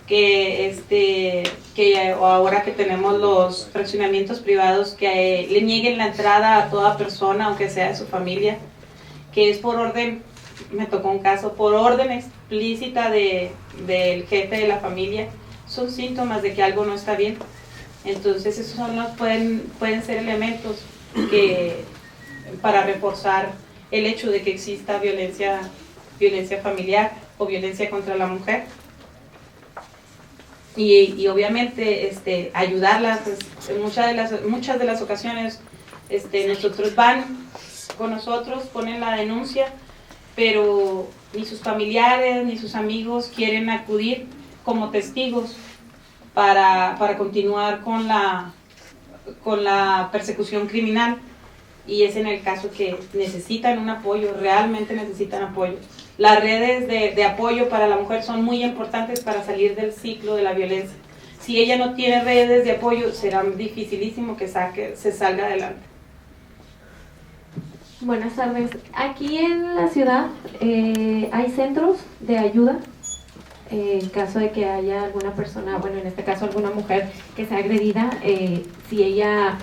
que ahora que tenemos los fraccionamientos privados, que le nieguen la entrada a toda persona, aunque sea de su familia, que es por orden. Me tocó un caso por orden explícita del jefe de la familia. Son síntomas de que algo no está bien. Entonces esos pueden ser elementos para reforzar el hecho de que exista violencia familiar o violencia contra la mujer. Y obviamente ayudarlas, pues, en muchas de las ocasiones nosotros van con nosotros, ponen la denuncia, pero ni sus familiares ni sus amigos quieren acudir como testigos para continuar con la persecución criminal, y es en el caso que necesitan un apoyo, realmente necesitan apoyo. Las redes de apoyo para la mujer son muy importantes para salir del ciclo de la violencia. Si ella no tiene redes de apoyo, será dificilísimo que se salga adelante. Buenas tardes. Aquí en la ciudad hay centros de ayuda en caso de que haya alguna persona, bueno, en este caso alguna mujer que sea agredida, si ella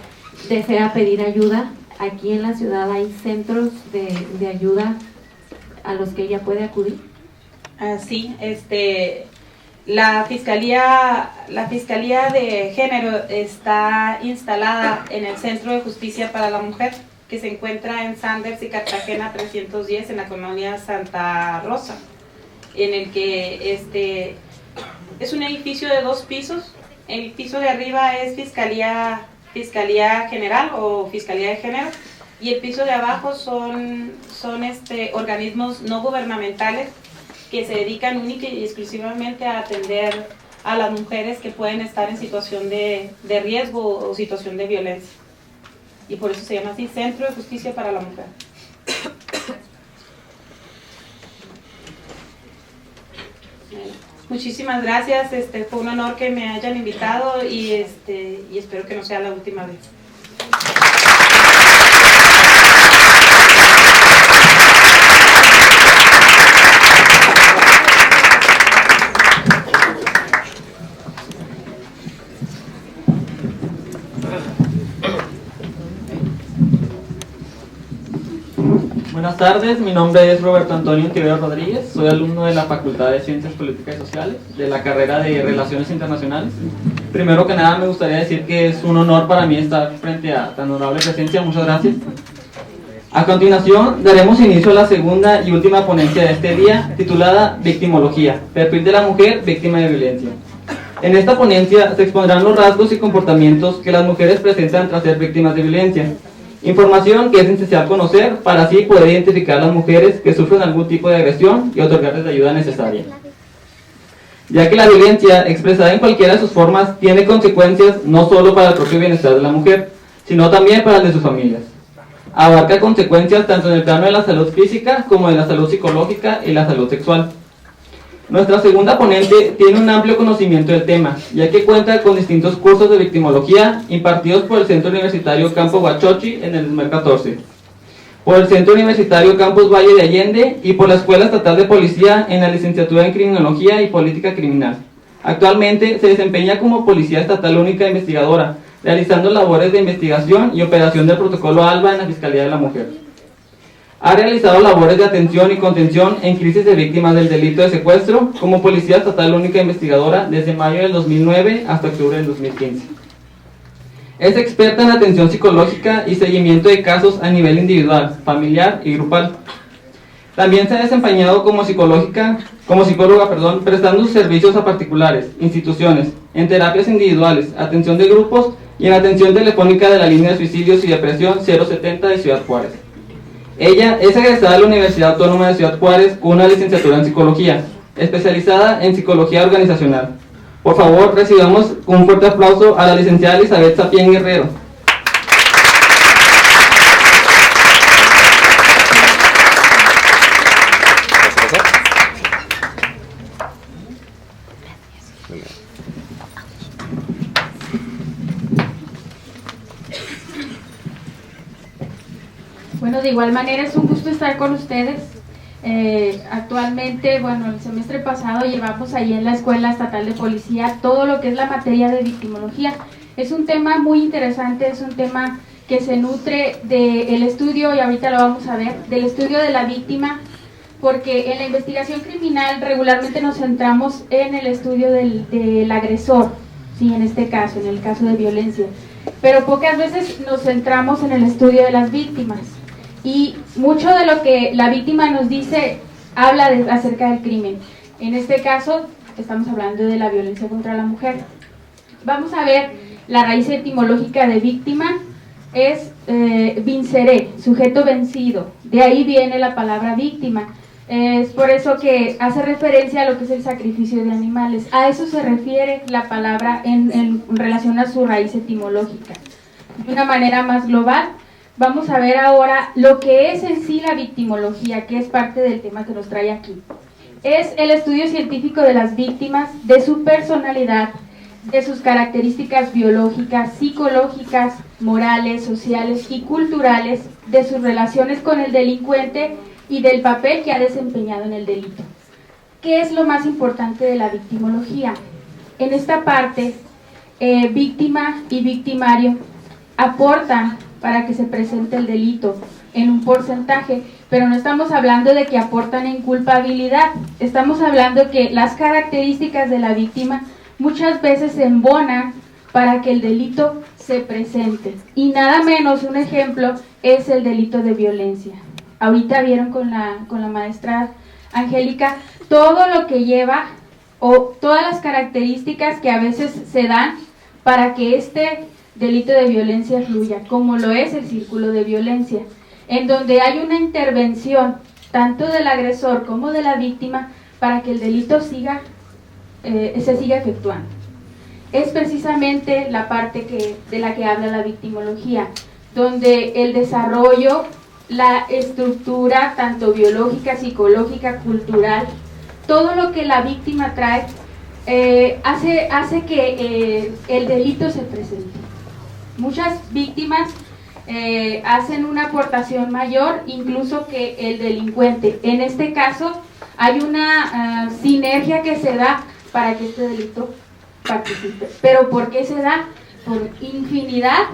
desea pedir ayuda. Aquí en la ciudad hay centros de ayuda a los que ella puede acudir. Sí, la Fiscalía de Género está instalada en el Centro de Justicia para la Mujer, que se encuentra en Sanders y Cartagena 310, en la colonia Santa Rosa, en el que es un edificio de 2 pisos. El piso de arriba es Fiscalía General o Fiscalía de Género, y el piso de abajo son organismos no gubernamentales que se dedican única y exclusivamente a a las mujeres que pueden estar en situación de riesgo o situación de violencia. Y por eso se llama así, Centro de Justicia para la Mujer. Muchísimas gracias, fue un honor que me hayan invitado y espero que no sea la última vez. Buenas tardes, mi nombre es Roberto Antonio Tiberio Rodríguez, soy alumno de la Facultad de Ciencias Políticas y Sociales, de la carrera de Relaciones Internacionales. Primero que nada me gustaría decir que es un honor para mí estar frente a tan honorable presencia, muchas gracias. A continuación daremos inicio a la segunda y última ponencia de este día, titulada Victimología, perfil de la mujer víctima de violencia. En esta ponencia se expondrán los rasgos y comportamientos que las mujeres presentan tras ser víctimas de violencia. Información que es esencial conocer para así poder identificar a las mujeres que sufren algún tipo de agresión y otorgarles la ayuda necesaria. Ya que la violencia, expresada en cualquiera de sus formas, tiene consecuencias no solo para el propio bienestar de la mujer, sino también para el de sus familias. Abarca consecuencias tanto en el plano de la salud física como de la salud psicológica y la salud sexual. Nuestra segunda ponente tiene un amplio conocimiento del tema, ya que cuenta con distintos cursos de victimología impartidos por el Centro Universitario Campo Huachochi en el 2014, por el Centro Universitario Campus Valle de Allende y por la Escuela Estatal de Policía en la licenciatura en Criminología y Política Criminal. Actualmente se desempeña como Policía Estatal Única Investigadora, realizando labores de investigación y operación del Protocolo ALBA en la Fiscalía de la Mujer. Ha realizado labores de atención y contención en crisis de víctimas del delito de secuestro como Policía Estatal Única Investigadora desde mayo del 2009 hasta octubre del 2015. Es experta en atención psicológica y seguimiento de casos a nivel individual, familiar y grupal. También se ha desempeñado como psicóloga, prestando sus servicios a particulares, instituciones, en terapias individuales, atención de grupos y en atención telefónica de la línea de suicidios y depresión 070 de Ciudad Juárez. Ella es egresada de la Universidad Autónoma de Ciudad Juárez con una licenciatura en Psicología, especializada en Psicología Organizacional. Por favor, recibamos un fuerte aplauso a la licenciada Elizabeth Sapien Guerrero. Bueno, de igual manera es un gusto estar con ustedes. Actualmente, bueno, el semestre pasado llevamos ahí en la Escuela Estatal de Policía todo lo que es la materia de victimología. Es un tema muy interesante, es un tema que se nutre del estudio, y ahorita lo vamos a ver, del estudio de la víctima, porque en la investigación criminal regularmente nos centramos en el estudio del agresor, sí, en este caso, en el caso de violencia, pero pocas veces nos centramos en el estudio de las víctimas. Y mucho de lo que la víctima nos dice habla acerca del crimen. En este caso, estamos hablando de la violencia contra la mujer. Vamos a ver la raíz etimológica de víctima. Es vincere, sujeto vencido. De ahí viene la palabra víctima. Es por eso que hace referencia a lo que es el sacrificio de animales. A eso se refiere la palabra en relación a su raíz etimológica. De una manera más global, vamos a ver ahora lo que es en sí la victimología, que es parte del tema que nos trae aquí. Es el estudio científico de las víctimas, de su personalidad, de sus características biológicas, psicológicas, morales, sociales y culturales, de sus relaciones con el delincuente y del papel que ha desempeñado en el delito. ¿Qué es lo más importante de la victimología? En esta parte, víctima y victimario aportan para que se presente el delito en un porcentaje, pero no estamos hablando de que aportan en culpabilidad, estamos hablando que las características de la víctima muchas veces se embonan para que el delito se presente. Y nada menos un ejemplo es el delito de violencia. Ahorita vieron con la maestra Angélica todo lo que lleva o todas las características que a veces se dan para que este delito de violencia fluya, como lo es el círculo de violencia, en donde hay una intervención tanto del agresor como de la víctima para que el delito siga se sigue efectuando. Es precisamente la parte de la que habla la victimología, donde el desarrollo, la estructura tanto biológica, psicológica, cultural, todo lo que la víctima trae, hace que el delito se presente. Muchas víctimas hacen una aportación mayor incluso que el delincuente. En este caso hay una sinergia que se da para que este delito participe. ¿Pero por qué se da? Por infinidad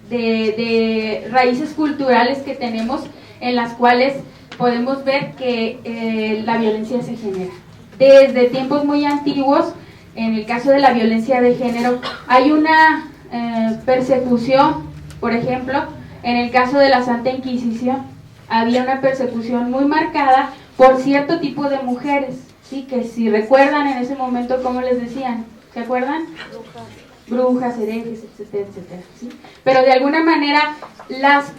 de raíces culturales que tenemos, en las cuales podemos ver que la violencia se genera. Desde tiempos muy antiguos, en el caso de la violencia de género, hay una persecución. Por ejemplo, en el caso de la Santa Inquisición, había una persecución muy marcada por cierto tipo de mujeres, ¿sí? Que si recuerdan en ese momento, ¿cómo les decían? ¿Se acuerdan? Brujas, herejes, etcétera, etcétera, ¿sí? Pero de alguna manera las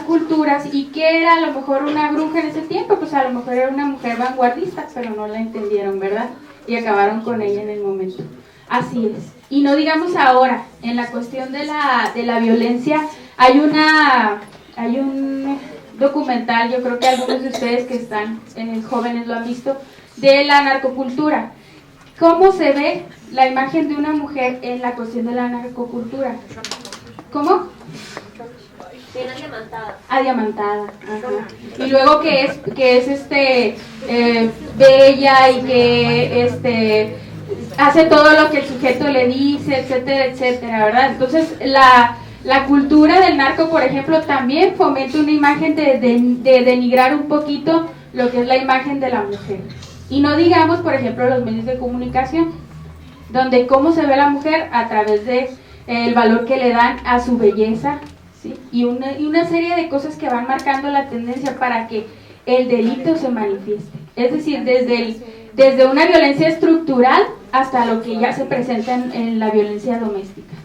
culturas, ¿y qué era a lo mejor una bruja en ese tiempo? Pues a lo mejor era una mujer vanguardista, pero no la entendieron, ¿verdad? Y acabaron con ella en el momento. Así es. Y no digamos ahora, en la cuestión de la violencia, hay un documental, yo creo que algunos de ustedes que están jóvenes lo han visto, de la narcocultura. ¿Cómo se ve la imagen de una mujer en la cuestión de la narcocultura? ¿Cómo? Bien adiamantada. Adiamantada, ajá. Y luego que es bella y que hace todo lo que el sujeto le dice, etcétera, etcétera, ¿verdad? Entonces la cultura del narco, por ejemplo, también fomenta una imagen de denigrar un poquito lo que es la imagen de la mujer. Y no digamos, por ejemplo, los medios de comunicación, donde cómo se ve la mujer a través de el valor que le dan a su belleza, ¿sí? Y una serie de cosas que van marcando la tendencia para que el delito se manifieste. Es decir, desde una violencia estructural hasta lo que ya se presenta en la violencia doméstica.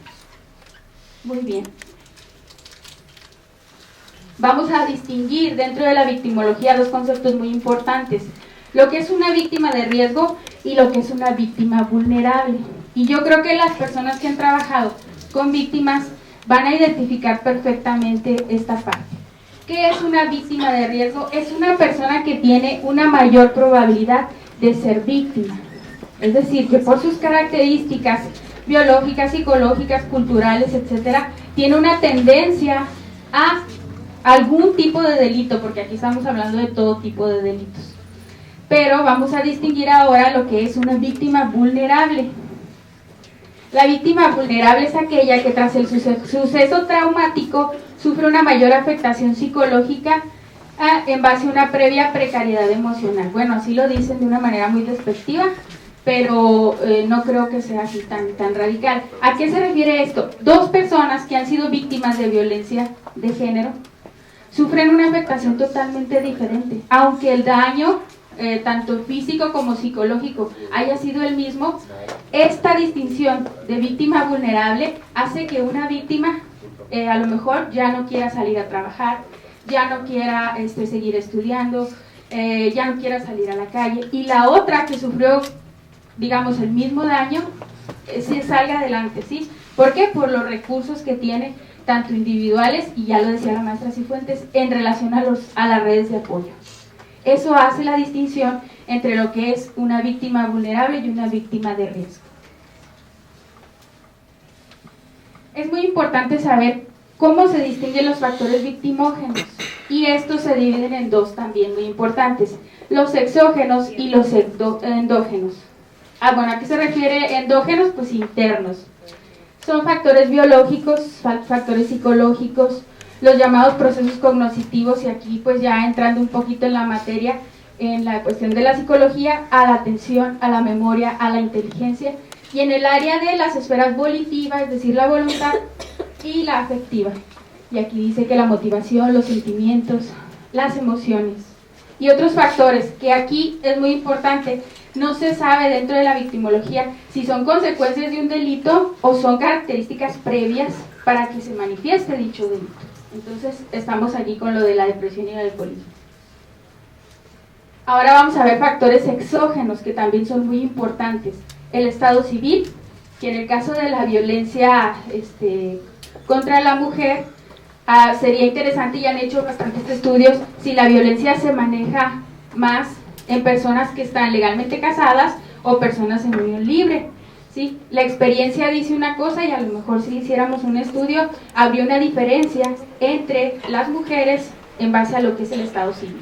Muy bien. Vamos a distinguir dentro de la victimología dos conceptos muy importantes: lo que es una víctima de riesgo y lo que es una víctima vulnerable. Y yo creo que las personas que han trabajado con víctimas van a identificar perfectamente esta parte. ¿Qué es una víctima de riesgo? Es una persona que tiene una mayor probabilidad de ser víctima. Es decir, que por sus características biológicas, psicológicas, culturales, etcétera, tiene una tendencia a algún tipo de delito, porque aquí estamos hablando de todo tipo de delitos. Pero vamos a distinguir ahora lo que es una víctima vulnerable. La víctima vulnerable es aquella que tras el suceso traumático sufre una mayor afectación psicológica en base a una previa precariedad emocional. Bueno, así lo dicen de una manera muy despectiva, pero no creo que sea así tan radical. ¿A qué se refiere esto? Dos personas que han sido víctimas de violencia de género sufren una afectación totalmente diferente, aunque el daño tanto físico como psicológico haya sido el mismo. Esta distinción de víctima vulnerable hace que una víctima a lo mejor ya no quiera salir a trabajar, ya no quiera seguir estudiando, ya no quiera salir a la calle, y la otra que sufrió, digamos, el mismo daño, se salga adelante, ¿sí? ¿Por qué? Por los recursos que tiene, tanto individuales, y ya lo decía la maestra Cifuentes, en relación a las redes de apoyo. Eso hace la distinción entre lo que es una víctima vulnerable y una víctima de riesgo. Es muy importante saber cómo se distinguen los factores victimógenos, y estos se dividen en dos también muy importantes: los exógenos y los endógenos. Bueno, ¿a qué se refiere endógenos? Pues internos. Son factores biológicos, factores psicológicos, los llamados procesos cognitivos, y aquí pues ya entrando un poquito en la materia, en la cuestión de la psicología, a la atención, a la memoria, a la inteligencia, y en el área de las esferas volitivas, es decir, la voluntad y la afectiva. Y aquí dice que la motivación, los sentimientos, las emociones y otros factores, que aquí es muy importante. No se sabe dentro de la victimología si son consecuencias de un delito o son características previas para que se manifieste dicho delito. Entonces estamos aquí con lo de la depresión y el alcoholismo. Ahora vamos a ver factores exógenos, que también son muy importantes. el Estado civil, que en el caso de la violencia contra la mujer, sería interesante, y han hecho bastantes estudios, si la violencia se maneja más en personas que están legalmente casadas o personas en unión libre. ¿Sí? La experiencia dice una cosa, y a lo mejor si hiciéramos un estudio habría una diferencia entre las mujeres en base a lo que es el Estado civil.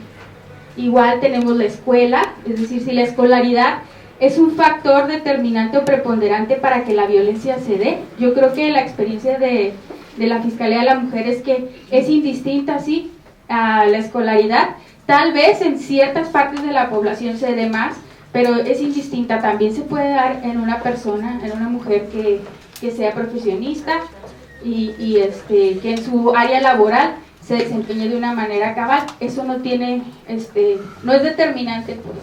Igual tenemos la escuela, es decir, si la escolaridad es un factor determinante o preponderante para que la violencia se dé. Yo creo que la experiencia de la Fiscalía de la Mujer es que es indistinta, sí, a la escolaridad. Tal vez en ciertas partes de la población se dé más, pero es indistinta. También se puede dar en una persona, en una mujer que sea profesionista y que en su área laboral se desempeñe de una manera cabal. Eso no tiene, no es determinante, pues.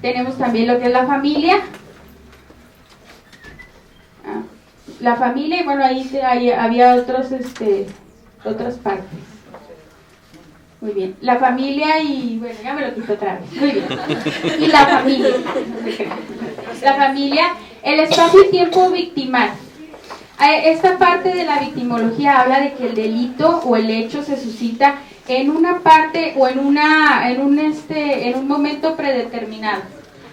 Tenemos también lo que es la familia. La familia, y bueno, ahí había otras partes. Muy bien, la familia y, bueno, ya me lo quito otra vez, muy bien, y la familia, el espacio y tiempo victimal. Esta parte de la victimología habla de que el delito o el hecho se suscita en una parte o en un momento predeterminado,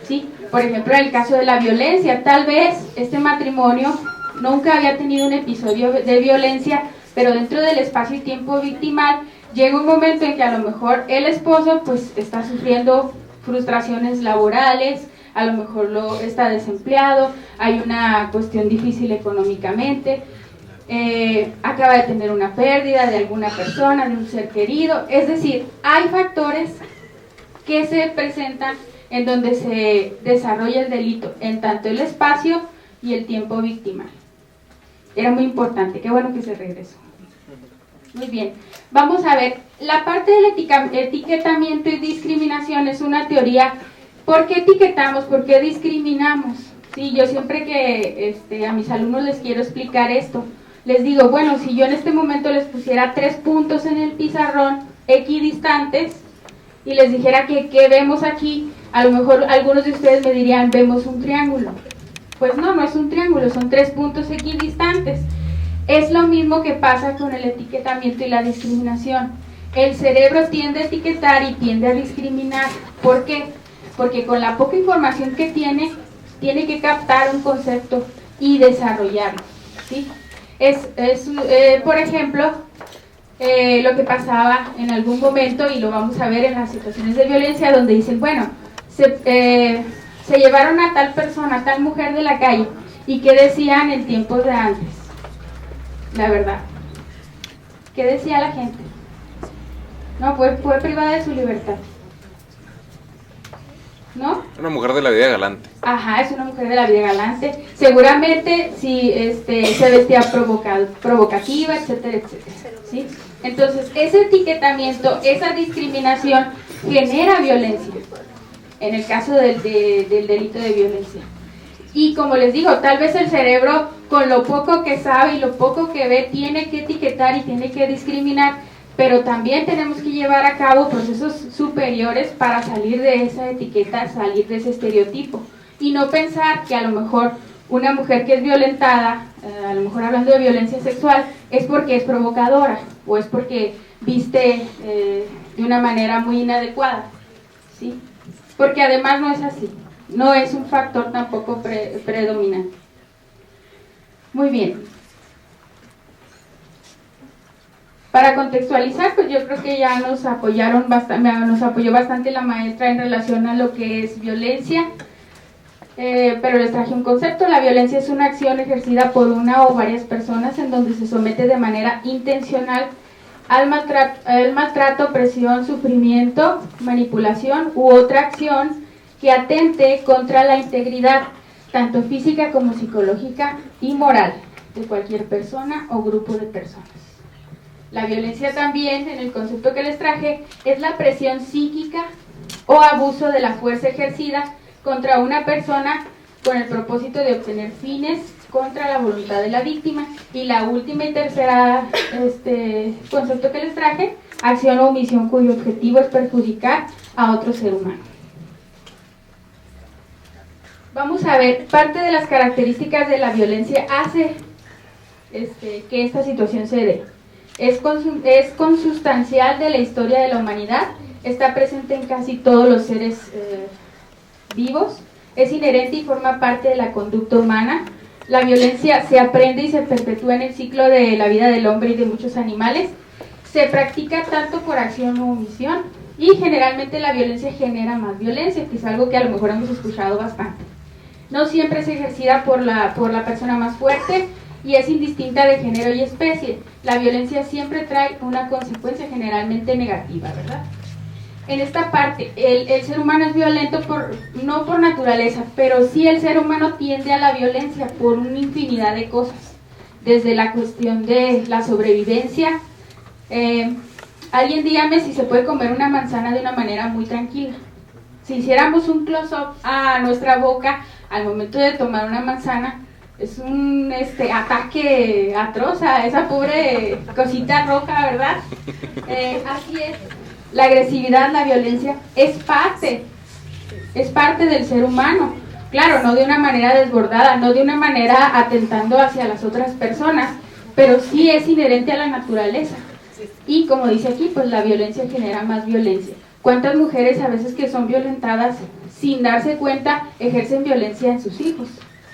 ¿sí? Por ejemplo, en el caso de la violencia, tal vez este matrimonio nunca había tenido un episodio de violencia, pero dentro del espacio y tiempo victimal llega un momento en que a lo mejor el esposo pues está sufriendo frustraciones laborales, a lo mejor está desempleado, hay una cuestión difícil económicamente, acaba de tener una pérdida de alguna persona, de un ser querido. Es decir, hay factores que se presentan en donde se desarrolla el delito, en tanto el espacio y el tiempo victimal. Era muy importante, qué bueno que se regresó. Muy bien, vamos a ver, la parte del etiquetamiento y discriminación es una teoría. ¿Por qué etiquetamos? ¿Por qué discriminamos? Sí, yo siempre que a mis alumnos les quiero explicar esto, les digo, bueno, si yo en este momento les pusiera 3 puntos en el pizarrón equidistantes y les dijera que ¿qué vemos aquí? A lo mejor algunos de ustedes me dirían, vemos un triángulo. Pues no, no es un triángulo, son 3 puntos equidistantes. Es lo mismo que pasa con el etiquetamiento y la discriminación. El cerebro tiende a etiquetar y tiende a discriminar. ¿Por qué? Porque con la poca información que tiene que captar un concepto y desarrollarlo, ¿sí? Por ejemplo, lo que pasaba en algún momento, y lo vamos a ver en las situaciones de violencia, donde dicen, bueno, se llevaron a tal persona, a tal mujer de la calle, y ¿qué decían en tiempos de antes? La verdad, ¿qué decía la gente? No, fue privada de su libertad, ¿no? Una mujer de la vida galante. Ajá, es una mujer de la vida galante. Seguramente si se vestía provocativa, etcétera, etcétera, ¿sí? Entonces, ese etiquetamiento, esa discriminación genera violencia, en el caso del delito de violencia. Y como les digo, tal vez el cerebro, con lo poco que sabe y lo poco que ve, tiene que etiquetar y tiene que discriminar, pero también tenemos que llevar a cabo procesos superiores para salir de esa etiqueta, salir de ese estereotipo, y no pensar que a lo mejor una mujer que es violentada, a lo mejor hablando de violencia sexual, es porque es provocadora o es porque viste de una manera muy inadecuada, ¿sí? Porque además no es así, no es un factor tampoco predominante. Muy bien. Para contextualizar, pues yo creo que ya nos apoyó bastante la maestra en relación a lo que es violencia, pero les traje un concepto. La violencia es una acción ejercida por una o varias personas en donde se somete de manera intencional al maltrato, presión, sufrimiento, manipulación u otra acción que atente contra la integridad, tanto física como psicológica y moral, de cualquier persona o grupo de personas. La violencia también, en el concepto que les traje, es la presión psíquica o abuso de la fuerza ejercida contra una persona con el propósito de obtener fines contra la voluntad de la víctima. Y la última y tercera concepto que les traje, acción o omisión cuyo objetivo es perjudicar a otro ser humano. Vamos a ver, parte de las características de la violencia hace que esta situación se dé. Es consustancial de la historia de la humanidad, está presente en casi todos los seres vivos, es inherente y forma parte de la conducta humana. La violencia se aprende y se perpetúa en el ciclo de la vida del hombre y de muchos animales. Se practica tanto por acción o omisión y generalmente la violencia genera más violencia, que es algo que a lo mejor hemos escuchado bastante. No siempre es ejercida por la persona más fuerte y es indistinta de género y especie. La violencia siempre trae una consecuencia generalmente negativa, ¿verdad? En esta parte, el ser humano es violento no por naturaleza, pero sí el ser humano tiende a la violencia por una infinidad de cosas, desde la cuestión de la sobrevivencia. Alguien dígame si se puede comer una manzana de una manera muy tranquila. Si hiciéramos un close-up a nuestra boca al momento de tomar una manzana, es un ataque atroz a esa pobre cosita roja, ¿verdad? Así es. La agresividad, la violencia es parte del ser humano. Claro, no de una manera desbordada, no de una manera atentando hacia las otras personas, pero sí es inherente a la naturaleza. Y como dice aquí, pues la violencia genera más violencia. ¿Cuántas mujeres a veces que son violentadas sin darse cuenta ejercen violencia en sus hijos,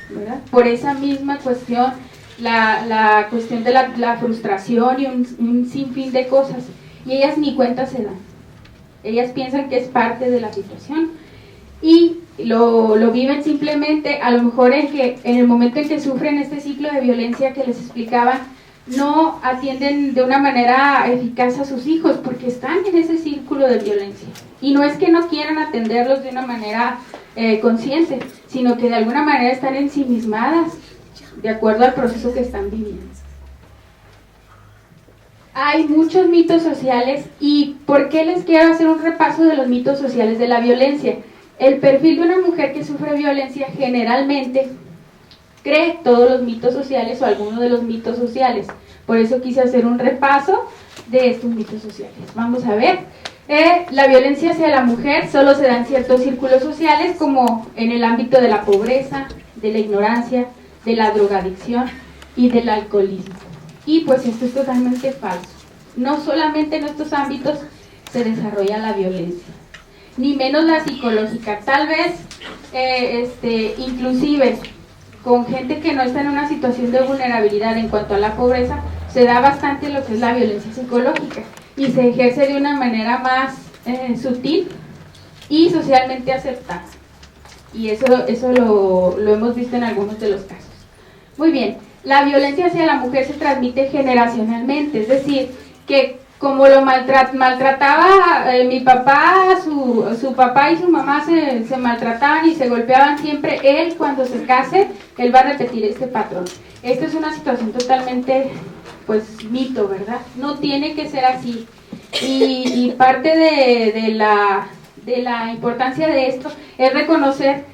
¿verdad? Por esa misma cuestión, la cuestión de la frustración y un sinfín de cosas, y ellas ni cuenta se dan. Ellas piensan que es parte de la situación y lo viven simplemente, a lo mejor en el momento en que sufren este ciclo de violencia que les explicaba, no atienden de una manera eficaz a sus hijos porque están en ese círculo de violencia. Y no es que no quieran atenderlos de una manera consciente, sino que de alguna manera están ensimismadas de acuerdo al proceso que están viviendo. Hay muchos mitos sociales y ¿por qué les quiero hacer un repaso de los mitos sociales de la violencia? El perfil de una mujer que sufre violencia generalmente cree todos los mitos sociales o algunos de los mitos sociales. Por eso quise hacer un repaso de estos mitos sociales. Vamos a ver. La violencia hacia la mujer solo se da en ciertos círculos sociales, como en el ámbito de la pobreza, de la ignorancia, de la drogadicción y del alcoholismo. Y pues esto es totalmente falso. No solamente en estos ámbitos se desarrolla la violencia, ni menos la psicológica. Tal vez, inclusive, con gente que no está en una situación de vulnerabilidad en cuanto a la pobreza, se da bastante lo que es la violencia psicológica y se ejerce de una manera más sutil y socialmente aceptada. Y eso lo hemos visto en algunos de los casos. Muy bien, la violencia hacia la mujer se transmite generacionalmente, es decir, que como lo maltrataba mi papá, su papá y su mamá se maltrataban y se golpeaban siempre, él cuando se case, él va a repetir este patrón. Esta es una situación totalmente, pues, mito, ¿verdad? No tiene que ser así. Y parte de la importancia de esto es reconocer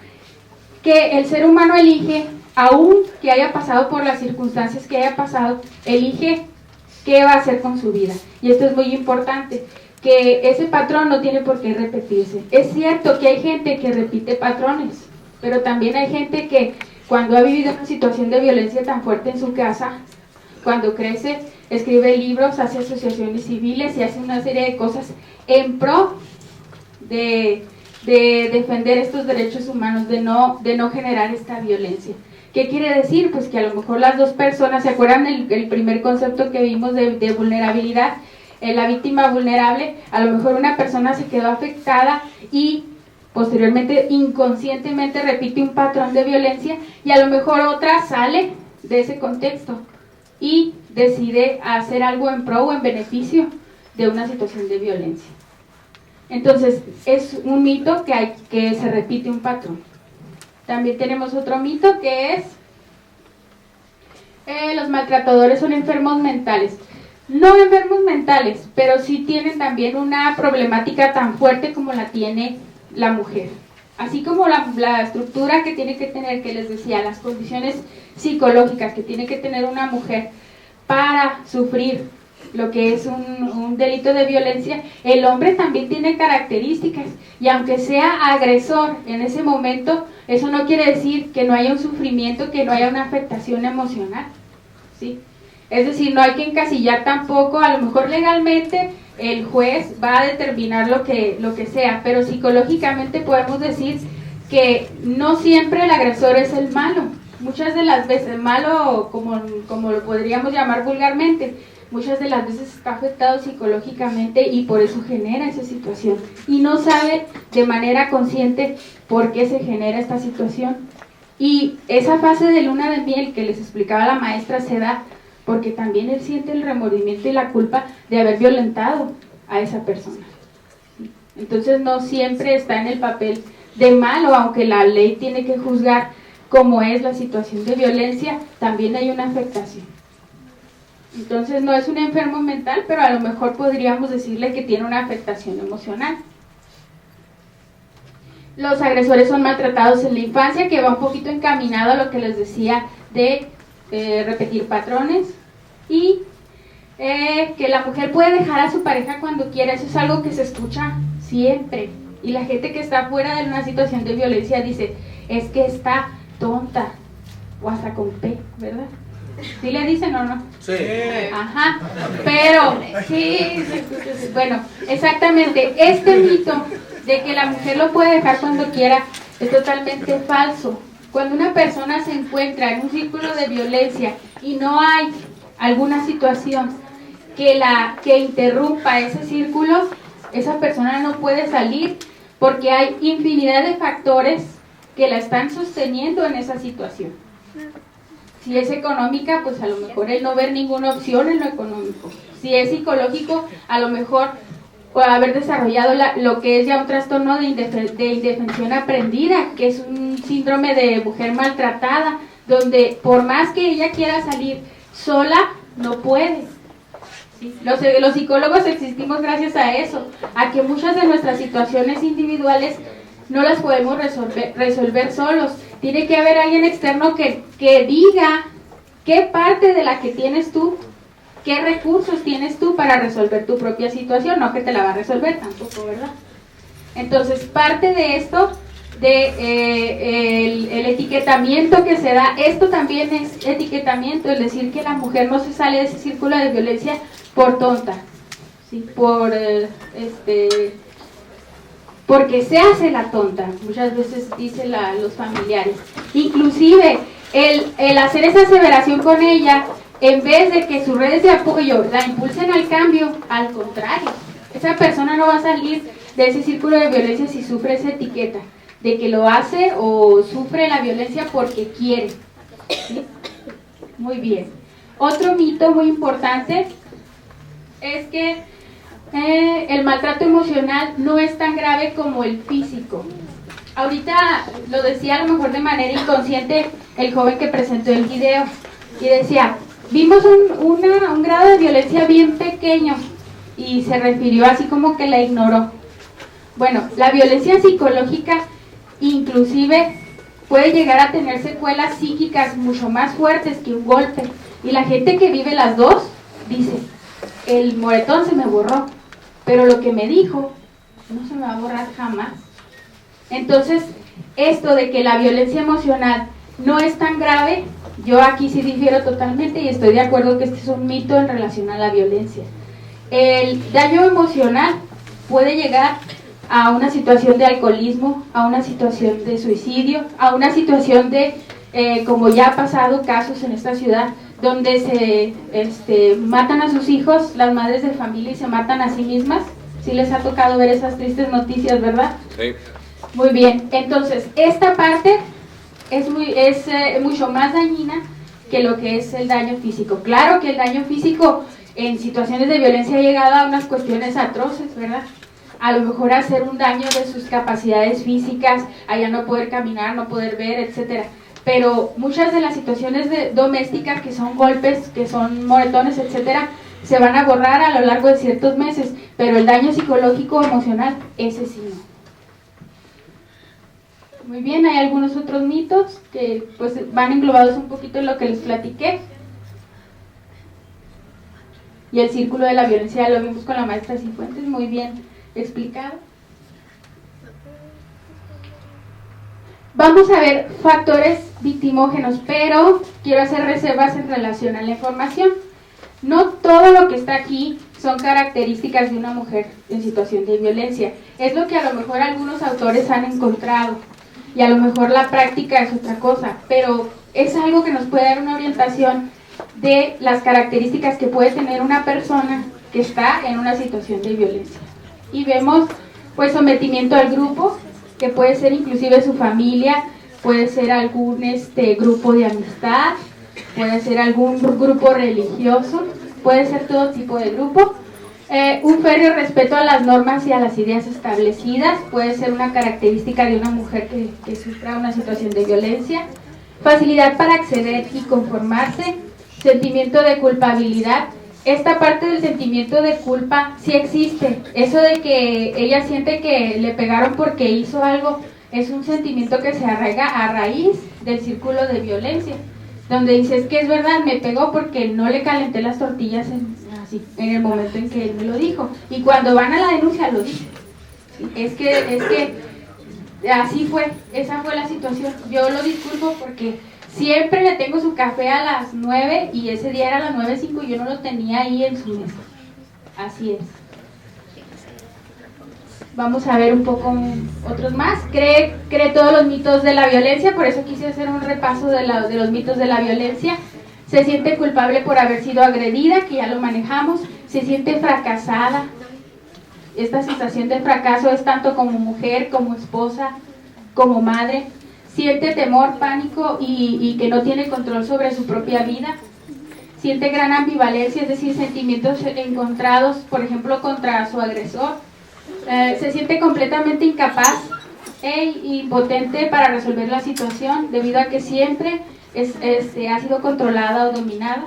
que el ser humano elige, aun que haya pasado por las circunstancias que haya pasado, elige qué va a hacer con su vida. Y esto es muy importante, que ese patrón no tiene por qué repetirse. Es cierto que hay gente que repite patrones, pero también hay gente que cuando ha vivido una situación de violencia tan fuerte en su casa, cuando crece, escribe libros, hace asociaciones civiles y hace una serie de cosas en pro de defender estos derechos humanos, de no generar esta violencia. ¿Qué quiere decir? Pues que a lo mejor las dos personas, ¿se acuerdan el primer concepto que vimos de vulnerabilidad? La víctima vulnerable, a lo mejor una persona se quedó afectada y posteriormente inconscientemente repite un patrón de violencia y a lo mejor otra sale de ese contexto y decide hacer algo en pro o en beneficio de una situación de violencia. Entonces, es un mito que se repite un patrón. También tenemos otro mito que es los maltratadores son enfermos mentales. No enfermos mentales, pero sí tienen también una problemática tan fuerte como la tiene la mujer. Así como la estructura que tiene que tener, que les decía, las condiciones psicológicas que tiene que tener una mujer para sufrir lo que es un delito de violencia, el hombre también tiene características y aunque sea agresor en ese momento, eso no quiere decir que no haya un sufrimiento, que no haya una afectación emocional, ¿sí? Es decir, no hay que encasillar tampoco, a lo mejor legalmente el juez va a determinar lo que sea, pero psicológicamente podemos decir que no siempre el agresor es el malo. Muchas de las veces, malo como lo podríamos llamar vulgarmente, muchas de las veces está afectado psicológicamente y por eso genera esa situación. Y no sabe de manera consciente por qué se genera esta situación. Y esa fase de luna de miel que les explicaba la maestra se da porque también él siente el remordimiento y la culpa de haber violentado a esa persona. Entonces no siempre está en el papel de malo, aunque la ley tiene que juzgar cómo es la situación de violencia, también hay una afectación. Entonces no es un enfermo mental, pero a lo mejor podríamos decirle que tiene una afectación emocional. Los agresores son maltratados en la infancia, que va un poquito encaminado a lo que les decía de repetir patrones, y que la mujer puede dejar a su pareja cuando quiera. Eso es algo que se escucha siempre, y la gente que está fuera de una situación de violencia dice, es que está tonta, o hasta con P, ¿verdad? ¿Sí le dicen o no? Sí. Ajá, pero sí, bueno, exactamente, este mito de que la mujer lo puede dejar cuando quiera es totalmente falso. Cuando una persona se encuentra en un círculo de violencia y no hay alguna situación que interrumpa ese círculo, esa persona no puede salir porque hay infinidad de factores que la están sosteniendo en esa situación. Si es económica, pues a lo mejor el no ver ninguna opción en lo económico. Si es psicológico, a lo mejor puede haber desarrollado lo que es ya un trastorno de indefensión aprendida, que es un síndrome de mujer maltratada, donde por más que ella quiera salir sola, no puede. ¿Sí? Los psicólogos existimos gracias a eso, a que muchas de nuestras situaciones individuales no las podemos resolver solos. Tiene que haber alguien externo que diga qué parte de la que tienes tú, qué recursos tienes tú para resolver tu propia situación, no que te la va a resolver tampoco, ¿verdad? Entonces, parte de esto, el etiquetamiento que se da, esto también es etiquetamiento, es decir, que la mujer no se sale de ese círculo de violencia por tonta, ¿sí? Porque se hace la tonta, muchas veces dicen los familiares. Inclusive, el hacer esa aseveración con ella, en vez de que sus redes de apoyo la impulsen al cambio, al contrario, esa persona no va a salir de ese círculo de violencia si sufre esa etiqueta, de que lo hace o sufre la violencia porque quiere. ¿Sí? Muy bien. Otro mito muy importante es que el maltrato emocional no es tan grave como el físico. Ahorita lo decía a lo mejor de manera inconsciente el joven que presentó el video y decía, vimos un grado de violencia bien pequeño, y se refirió así como que la ignoró. Bueno, la violencia psicológica inclusive puede llegar a tener secuelas psíquicas mucho más fuertes que un golpe, y la gente que vive las dos dice, el moretón se me borró, pero lo que me dijo no se me va a borrar jamás. Entonces, esto de que la violencia emocional no es tan grave, yo aquí sí difiero totalmente y estoy de acuerdo que este es un mito en relación a la violencia. El daño emocional puede llegar a una situación de alcoholismo, a una situación de suicidio, a una situación de, como ya ha pasado casos en esta ciudad, donde se matan a sus hijos, las madres de familia, y se matan a sí mismas. Sí les ha tocado ver esas tristes noticias, ¿verdad? Sí. Muy bien, entonces esta parte es mucho más dañina que lo que es el daño físico. Claro que el daño físico en situaciones de violencia ha llegado a unas cuestiones atroces, ¿verdad? A lo mejor hacer un daño de sus capacidades físicas, a ya no poder caminar, no poder ver, etcétera. Pero muchas de las situaciones domésticas, que son golpes, que son moretones, etcétera, se van a borrar a lo largo de ciertos meses, pero el daño psicológico o emocional, ese sí no. Muy bien, hay algunos otros mitos que pues van englobados un poquito en lo que les platiqué. Y el círculo de la violencia ya lo vimos con la maestra Cifuentes, muy bien explicado. Vamos a ver factores victimógenos, pero quiero hacer reservas en relación a la información. No todo lo que está aquí son características de una mujer en situación de violencia. Es lo que a lo mejor algunos autores han encontrado y a lo mejor la práctica es otra cosa, pero es algo que nos puede dar una orientación de las características que puede tener una persona que está en una situación de violencia. Y vemos pues sometimiento al grupo, que puede ser inclusive su familia, puede ser algún grupo de amistad, puede ser algún grupo religioso, puede ser todo tipo de grupo. Un férreo respeto a las normas y a las ideas establecidas, puede ser una característica de una mujer que sufra una situación de violencia. Facilidad para acceder y conformarse, sentimiento de culpabilidad. Esta parte del sentimiento de culpa sí existe. Eso de que ella siente que le pegaron porque hizo algo, es un sentimiento que se arraiga a raíz del círculo de violencia, donde dices que es verdad, me pegó porque no le calenté las tortillas en el momento en que él me lo dijo. Y cuando van a la denuncia lo dicen. Es que así fue, esa fue la situación. Yo lo disculpo porque siempre le tengo su café a las 9 y ese día era a las 9:05 y yo no lo tenía ahí en su mesa. Así es. Vamos a ver un poco otros más. Cree todos los mitos de la violencia, por eso quise hacer un repaso de los mitos de la violencia. Se siente culpable por haber sido agredida, que ya lo manejamos. Se siente fracasada. Esta sensación de fracaso es tanto como mujer, como esposa, como madre. Siente temor, pánico y que no tiene control sobre su propia vida. Siente gran ambivalencia, es decir, sentimientos encontrados, por ejemplo, contra su agresor. Se siente completamente incapaz e impotente para resolver la situación debido a que siempre ha sido controlada o dominada.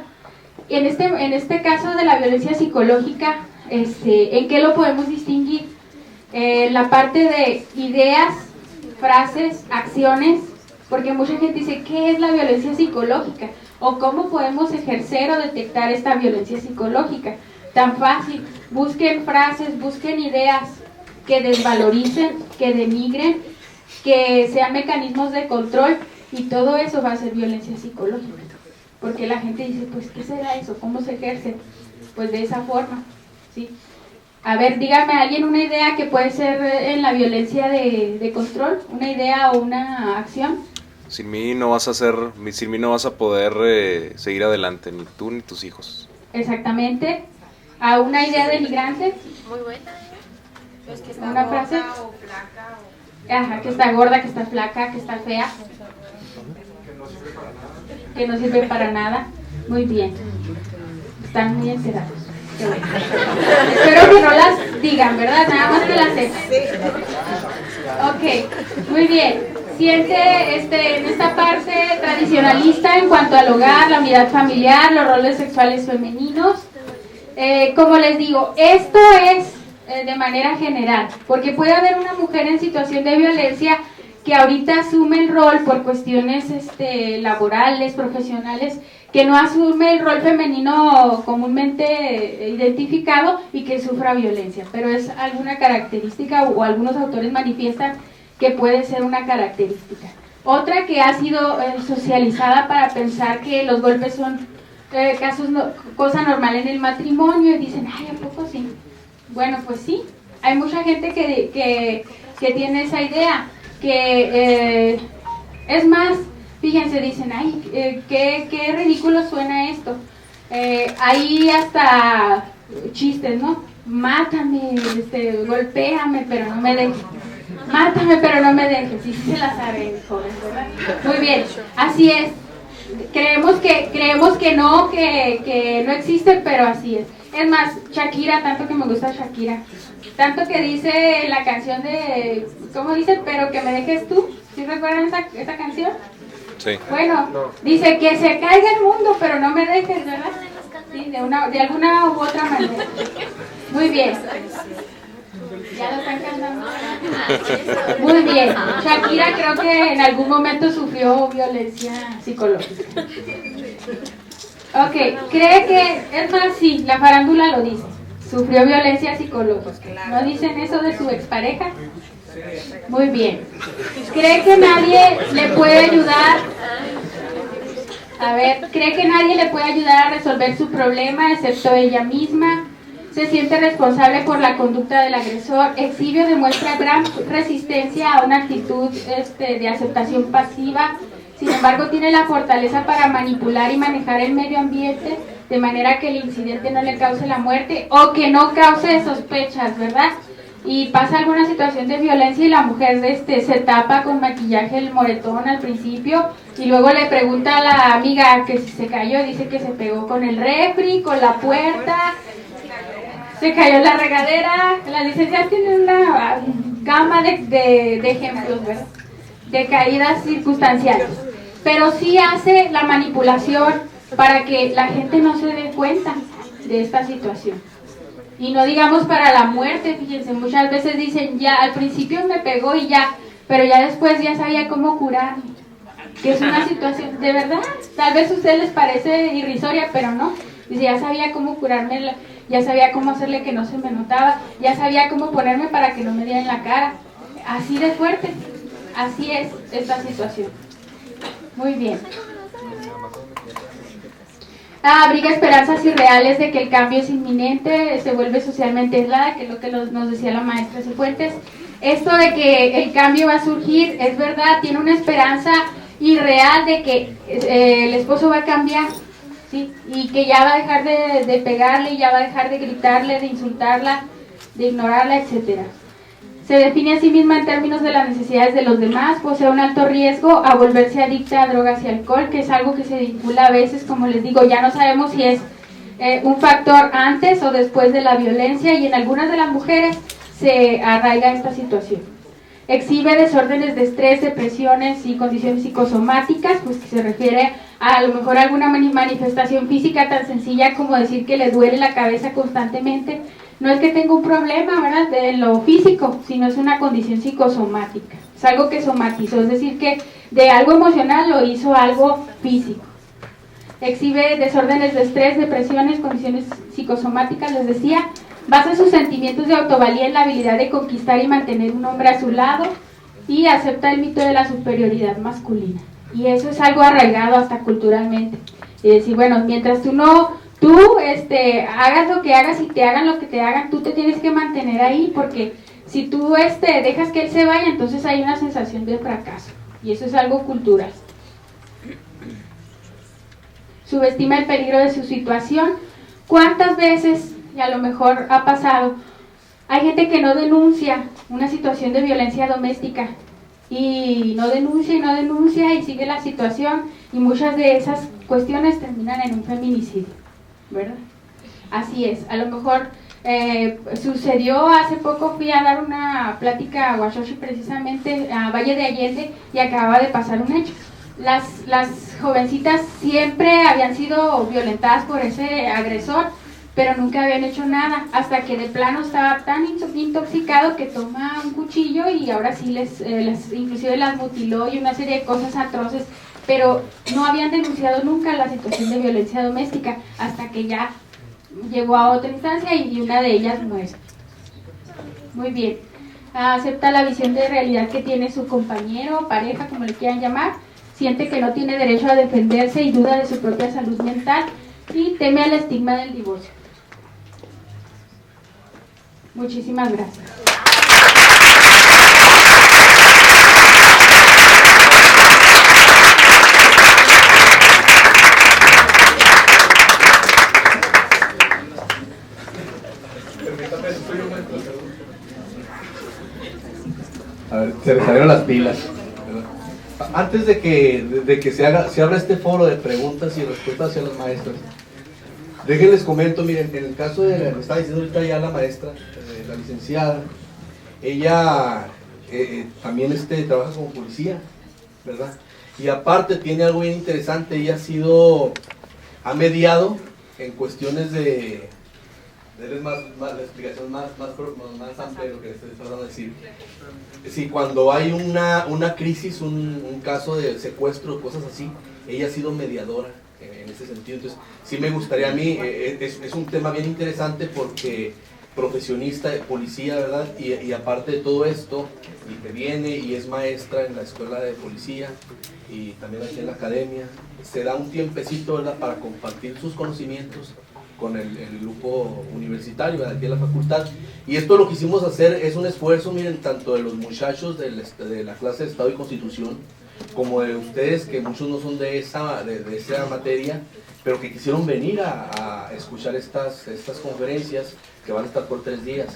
En este caso de la violencia psicológica, ¿en qué lo podemos distinguir? La parte de ideas, frases, acciones, porque mucha gente dice, ¿qué es la violencia psicológica? O ¿cómo podemos ejercer o detectar esta violencia psicológica? Tan fácil, busquen frases, busquen ideas que desvaloricen, que denigren, que sean mecanismos de control, y todo eso va a ser violencia psicológica. Porque la gente dice, pues, ¿qué será eso? ¿Cómo se ejerce? Pues de esa forma, ¿sí? A ver, dígame alguien una idea que puede ser en la violencia de control, una idea o una acción. Sin mí no vas a poder seguir adelante, ni tú ni tus hijos. Exactamente. ¿A una idea denigrante? Muy buena. Pues que está ¿Una gorda frase? o flaca Ajá, que está gorda, que está flaca, que está fea. Que no sirve para nada. Muy bien. Están muy enterados. Qué bueno. Espero que no las digan, ¿verdad? Nada más que las sepan. Ok, muy bien. Siente en esta parte tradicionalista en cuanto al hogar, la unidad familiar, los roles sexuales femeninos. Como les digo, esto es de manera general, porque puede haber una mujer en situación de violencia que ahorita asume el rol por cuestiones laborales, profesionales, que no asume el rol femenino comúnmente identificado y que sufra violencia, pero es alguna característica, o algunos autores manifiestan que puede ser una característica. Otra que ha sido socializada para pensar que los golpes son cosa normal en el matrimonio, y dicen, ay, ¿a poco sí? Bueno, pues sí, hay mucha gente que tiene esa idea, que es más, fíjense, dicen, ay, qué ridículo suena esto. Hay hasta chistes, ¿no? Mátame, golpéame, pero no me dejes. Mátame, pero no me dejes. Y sí se las saben, jóvenes, ¿verdad? Muy bien, así es. Creemos que no existe, pero así es. Es más, Shakira, tanto que me gusta Shakira, tanto que dice la canción de, ¿cómo dice? Pero que me dejes tú. ¿Sí recuerdan esa canción? Sí. Bueno, dice que se caiga el mundo, pero no me dejes, ¿verdad? Sí, de alguna u otra manera. Muy bien. Ya lo están cantando. Muy bien. Shakira creo que en algún momento sufrió violencia psicológica. Ok, cree que, es más, sí, la farándula lo dice. Sufrió violencia psicológica. ¿No dicen eso de su expareja? Muy bien. ¿Cree que nadie le puede ayudar? A ver, ¿cree que nadie le puede ayudar a resolver su problema excepto ella misma? Se siente responsable por la conducta del agresor, exhibe o demuestra gran resistencia a una actitud de aceptación pasiva, sin embargo tiene la fortaleza para manipular y manejar el medio ambiente de manera que el incidente no le cause la muerte o que no cause sospechas, ¿verdad? Y pasa alguna situación de violencia y la mujer se tapa con maquillaje el moretón al principio y luego le pregunta a la amiga que si se cayó, dice que se pegó con el refri, con la puerta, se cayó en la regadera. Las licenciadas tienen una gama de ejemplos, ¿verdad? De caídas circunstanciales, pero sí hace la manipulación para que la gente no se dé cuenta de esta situación. Y no digamos para la muerte, fíjense, muchas veces dicen, ya al principio me pegó y ya, pero ya después ya sabía cómo curarme. Que es una situación, de verdad, tal vez a ustedes les parece irrisoria, pero no. Dice, ya sabía cómo curarme, ya sabía cómo hacerle que no se me notaba, ya sabía cómo ponerme para que no me diera en la cara. Así de fuerte, así es esta situación. Muy bien. Abriga esperanzas irreales de que el cambio es inminente, se vuelve socialmente aislada, que es lo que nos decía la maestra Cifuentes. Esto de que el cambio va a surgir, es verdad, tiene una esperanza irreal de que el esposo va a cambiar, ¿sí? Y que ya va a dejar de pegarle, ya va a dejar de gritarle, de insultarla, de ignorarla, etcétera. Se define a sí misma en términos de las necesidades de los demás, posee un alto riesgo a volverse adicta a drogas y alcohol, que es algo que se vincula a veces, como les digo, ya no sabemos si es un factor antes o después de la violencia, y en algunas de las mujeres se arraiga esta situación. Exhibe desórdenes de estrés, depresiones y condiciones psicosomáticas, pues que se refiere a lo mejor a alguna manifestación física tan sencilla como decir que le duele la cabeza constantemente. No es que tenga un problema, ¿verdad?, de lo físico, sino es una condición psicosomática. Es algo que somatizó, es decir, que de algo emocional lo hizo algo físico. Exhibe desórdenes de estrés, depresiones, condiciones psicosomáticas, les decía. Basa sus sentimientos de autovalía en la habilidad de conquistar y mantener un hombre a su lado y acepta el mito de la superioridad masculina. Y eso es algo arraigado hasta culturalmente. Y decir, bueno, mientras tú hagas lo que hagas y te hagan lo que te hagan, tú te tienes que mantener ahí, porque si tú dejas que él se vaya, entonces hay una sensación de fracaso. Y eso es algo cultural. Subestima el peligro de su situación. ¿Cuántas veces, y a lo mejor ha pasado, hay gente que no denuncia una situación de violencia doméstica? Y no denuncia y sigue la situación, y muchas de esas cuestiones terminan en un feminicidio, ¿verdad? Así es. A lo mejor sucedió hace poco, fui a dar una plática a Huachochi, precisamente a Valle de Allende, y acababa de pasar un hecho. Las jovencitas siempre habían sido violentadas por ese agresor, pero nunca habían hecho nada, hasta que de plano estaba tan intoxicado que toma un cuchillo y ahora sí inclusive las mutiló y una serie de cosas atroces, pero no habían denunciado nunca la situación de violencia doméstica, hasta que ya llegó a otra instancia y una de ellas muere. Muy bien. Acepta la visión de realidad que tiene su compañero, pareja, como le quieran llamar, siente que no tiene derecho a defenderse y duda de su propia salud mental, y teme al estigma del divorcio. Muchísimas gracias. A ver, se me salieron las pilas. Antes de que se abra este foro de preguntas y respuestas hacia los maestros, déjenles comento, miren, en el caso de, me estaba diciendo ahorita ya la maestra, la licenciada, ella también trabaja como policía, ¿verdad? Y aparte tiene algo bien interesante, ella ha mediado en cuestiones de la explicación más amplia de lo que estoy tratando de decir. Sí, cuando hay una crisis, un caso de secuestro, cosas así, ella ha sido mediadora en ese sentido. Entonces, sí me gustaría a mí, es un tema bien interesante porque profesionista de policía, ¿verdad? Y aparte de todo esto, y que viene y es maestra en la escuela de policía y también aquí en la academia, se da un tiempecito, ¿verdad?, para compartir sus conocimientos con el grupo universitario de aquí de la facultad. Y esto lo que quisimos hacer es un esfuerzo, miren, tanto de los muchachos de la clase de Estado y Constitución, como de ustedes, que muchos no son de esa materia, pero que quisieron venir a escuchar estas conferencias que van a estar por 3 días.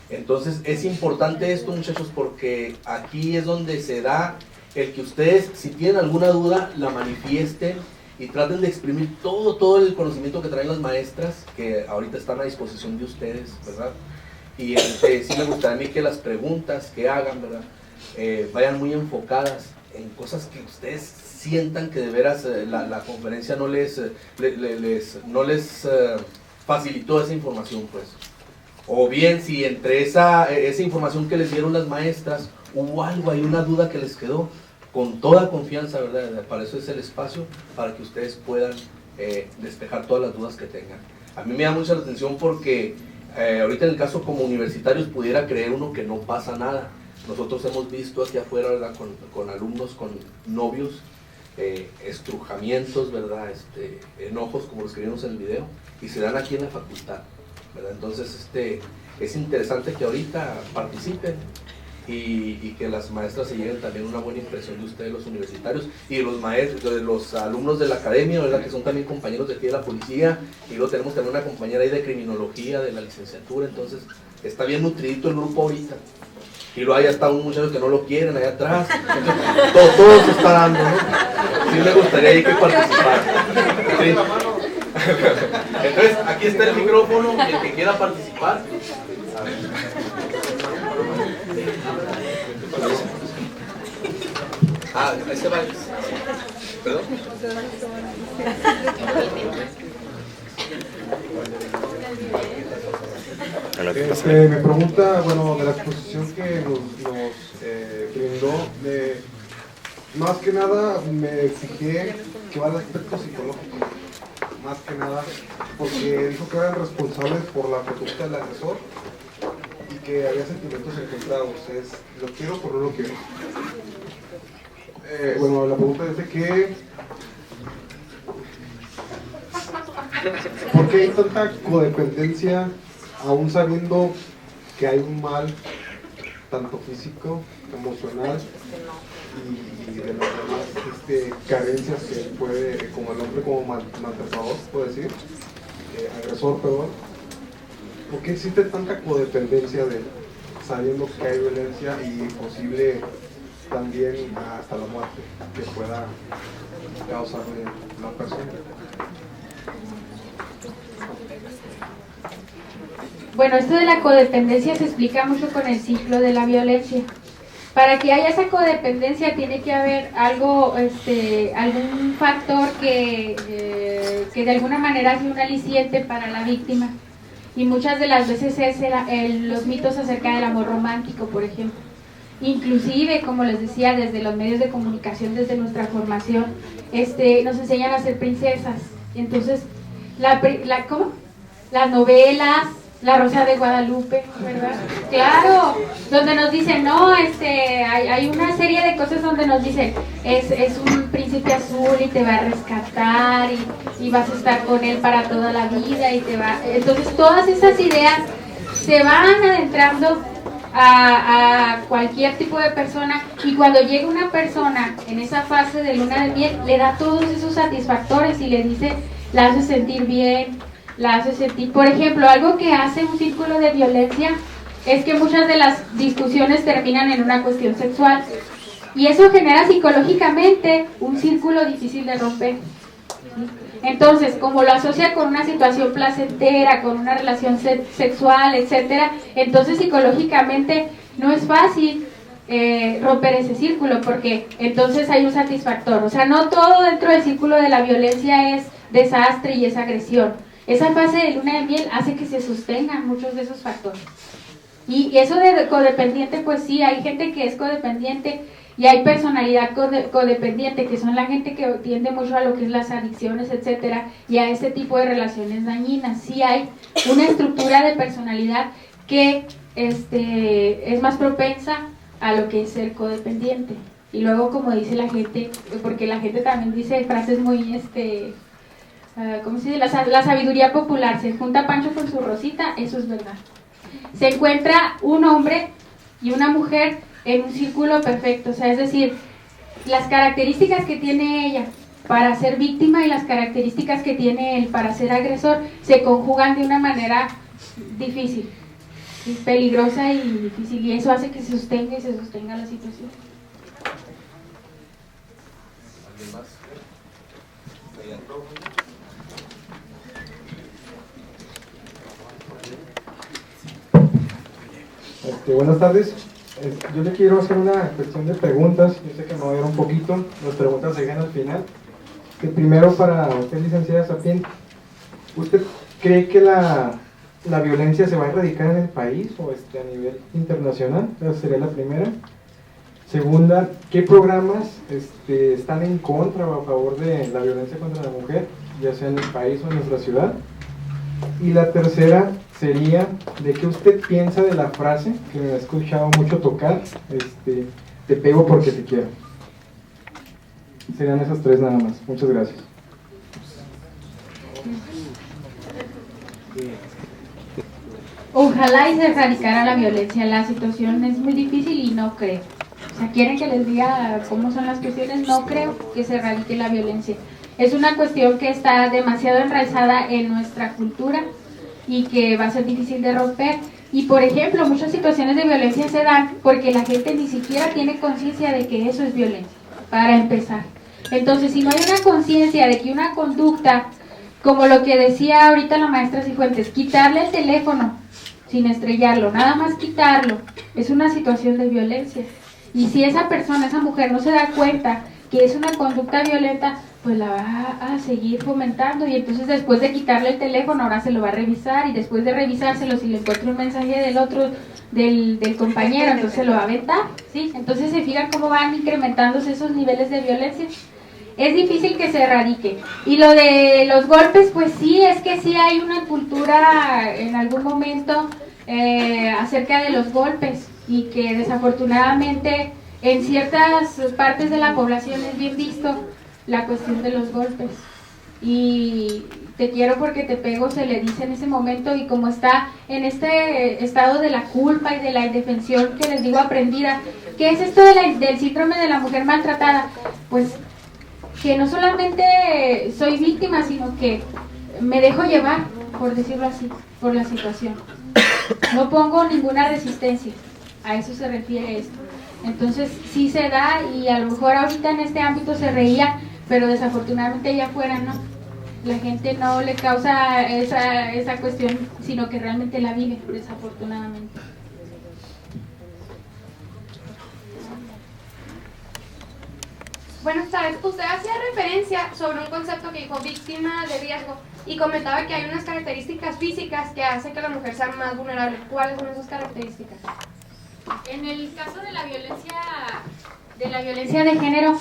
Entonces es importante esto, muchachos, porque aquí es donde se da el que ustedes, si tienen alguna duda, la manifiesten y traten de exprimir todo el conocimiento que traen las maestras, que ahorita están a disposición de ustedes, ¿verdad? Y sí me gustaría a mí que las preguntas que hagan, ¿verdad?, vayan muy enfocadas en cosas que ustedes sientan que de veras la conferencia no les facilitó esa información, pues. O bien si entre esa información que les dieron las maestras hubo algo, hay una duda que les quedó, con toda confianza, ¿verdad? Para eso es el espacio, para que ustedes puedan despejar todas las dudas que tengan. A mí me da mucha la atención porque ahorita en el caso como universitarios pudiera creer uno que no pasa nada. Nosotros hemos visto aquí afuera, ¿verdad?, con alumnos, con novios, estrujamientos, ¿verdad?, enojos, como los que vimos en el video, y se dan aquí en la facultad, ¿verdad? Entonces es interesante que ahorita participen y que las maestras se lleven también una buena impresión de ustedes, los universitarios, y de los maestros, de los alumnos de la academia, ¿verdad?, que son también compañeros de aquí de la policía, y luego tenemos también una compañera ahí de criminología de la licenciatura. Entonces está bien nutridito el grupo ahorita. Y luego ahí está un muchacho que no lo quieren allá atrás. Entonces, todo se está dando, ¿no? Sí me gustaría ahí que participara. ¿Sí? Entonces, aquí está el micrófono, el que quiera participar. A ver. Ahí se va. ¿Perdón? Me pregunta, bueno, de la exposición que nos brindó, más que nada me fijé que va al aspecto psicológico, más que nada, porque dijo que eran responsables por la conducta del agresor y que había sentimientos encontrados, es lo quiero pero no lo quiero. Bueno, la pregunta es de que ¿por qué hay tanta codependencia aún sabiendo que hay un mal tanto físico, emocional y de las demás carencias que puede, como el hombre como maltratador, puede decir, agresor, perdón? ¿Por qué existe tanta codependencia de sabiendo que hay violencia y posible también hasta la muerte que pueda causarle la persona? Bueno, esto de la codependencia se explica mucho con el ciclo de la violencia. Para que haya esa codependencia tiene que haber algo, algún factor que de alguna manera sea un aliciente para la víctima. Y muchas de las veces es los mitos acerca del amor romántico, por ejemplo. Inclusive, como les decía, desde los medios de comunicación, desde nuestra formación, nos enseñan a ser princesas. Entonces, ¿cómo? Las novelas, La Rosa de Guadalupe, ¿verdad? Claro, donde nos dicen, no, hay una serie de cosas donde nos dicen, es un príncipe azul y te va a rescatar y vas a estar con él para toda la vida y te va... Entonces todas esas ideas se van adentrando a cualquier tipo de persona, y cuando llega una persona en esa fase de luna de miel, le da todos esos satisfactores y le dice, la hace sentir bien, la hace sentir, por ejemplo, algo que hace un círculo de violencia es que muchas de las discusiones terminan en una cuestión sexual, y eso genera psicológicamente un círculo difícil de romper. Entonces, como lo asocia con una situación placentera, con una relación sexual, etcétera, entonces psicológicamente no es fácil romper ese círculo, porque entonces hay un satisfactor. O sea, no todo dentro del círculo de la violencia es desastre y es agresión. Esa fase de luna de miel hace que se sostengan muchos de esos factores. Y eso de codependiente, pues sí, hay gente que es codependiente Y hay personalidad codependiente, que son la gente que tiende mucho a lo que es las adicciones, etcétera, y a ese tipo de relaciones dañinas. Sí hay una estructura de personalidad que es más propensa a lo que es ser codependiente. Y luego, como dice la gente, porque la gente también dice frases muy, ¿cómo se dice? La sabiduría popular, se junta Pancho con su Rosita, eso es verdad. Se encuentra un hombre y una mujer en un círculo perfecto, o sea, es decir, las características que tiene ella para ser víctima y las características que tiene él para ser agresor se conjugan de una manera difícil, peligrosa y difícil, y eso hace que se sostenga la situación. ¿Alguien más? Buenas tardes. Yo le quiero hacer una cuestión de preguntas. Yo sé que me voy a dar un poquito. Las preguntas se llegan al final. Primero, para usted, licenciada Sapien, ¿usted cree que la violencia se va a erradicar en el país o a nivel internacional? Esa sería la primera. Segunda, ¿qué programas están en contra o a favor de la violencia contra la mujer, ya sea en el país o en nuestra ciudad? Y la tercera sería, ¿de qué usted piensa de la frase que me ha escuchado mucho tocar, te pego porque te quiero? Serían esas tres nada más. Muchas gracias. Ojalá y se erradicara la violencia. La situación es muy difícil y no creo. O sea, ¿quieren que les diga cómo son las cuestiones? No creo que se erradique la violencia. Es una cuestión que está demasiado enraizada en nuestra cultura y que va a ser difícil de romper. Y por ejemplo, muchas situaciones de violencia se dan porque la gente ni siquiera tiene conciencia de que eso es violencia, para empezar. Entonces, si no hay una conciencia de que una conducta, como lo que decía ahorita la maestra Cifuentes, quitarle el teléfono sin estrellarlo, nada más quitarlo, es una situación de violencia. Y si esa persona, esa mujer no se da cuenta que es una conducta violenta, pues la va a seguir fomentando, y entonces después de quitarle el teléfono ahora se lo va a revisar, y después de revisárselo, si le encuentra un mensaje del otro, del compañero, entonces lo va a aventar, ¿sí? Entonces se fijan cómo van incrementándose esos niveles de violencia. Es difícil que se erradique. Y lo de los golpes, pues sí, es que sí hay una cultura en algún momento acerca de los golpes, y que desafortunadamente en ciertas partes de la población es bien visto la cuestión de los golpes. Y te quiero porque te pego se le dice en ese momento, y como está en este estado de la culpa y de la indefensión que les digo aprendida, ¿qué es esto del síndrome de la mujer maltratada? Pues que no solamente soy víctima, sino que me dejo llevar, por decirlo así, por la situación. No pongo ninguna resistencia, a eso se refiere esto. Entonces sí se da, y a lo mejor ahorita en este ámbito se reía, pero desafortunadamente allá afuera no. La gente no le causa esa cuestión, sino que realmente la vive, desafortunadamente. Buenas tardes. Usted hacía referencia sobre un concepto que dijo víctima de riesgo y comentaba que hay unas características físicas que hacen que la mujer sea más vulnerable. ¿Cuáles son esas características? En el caso de la violencia de género,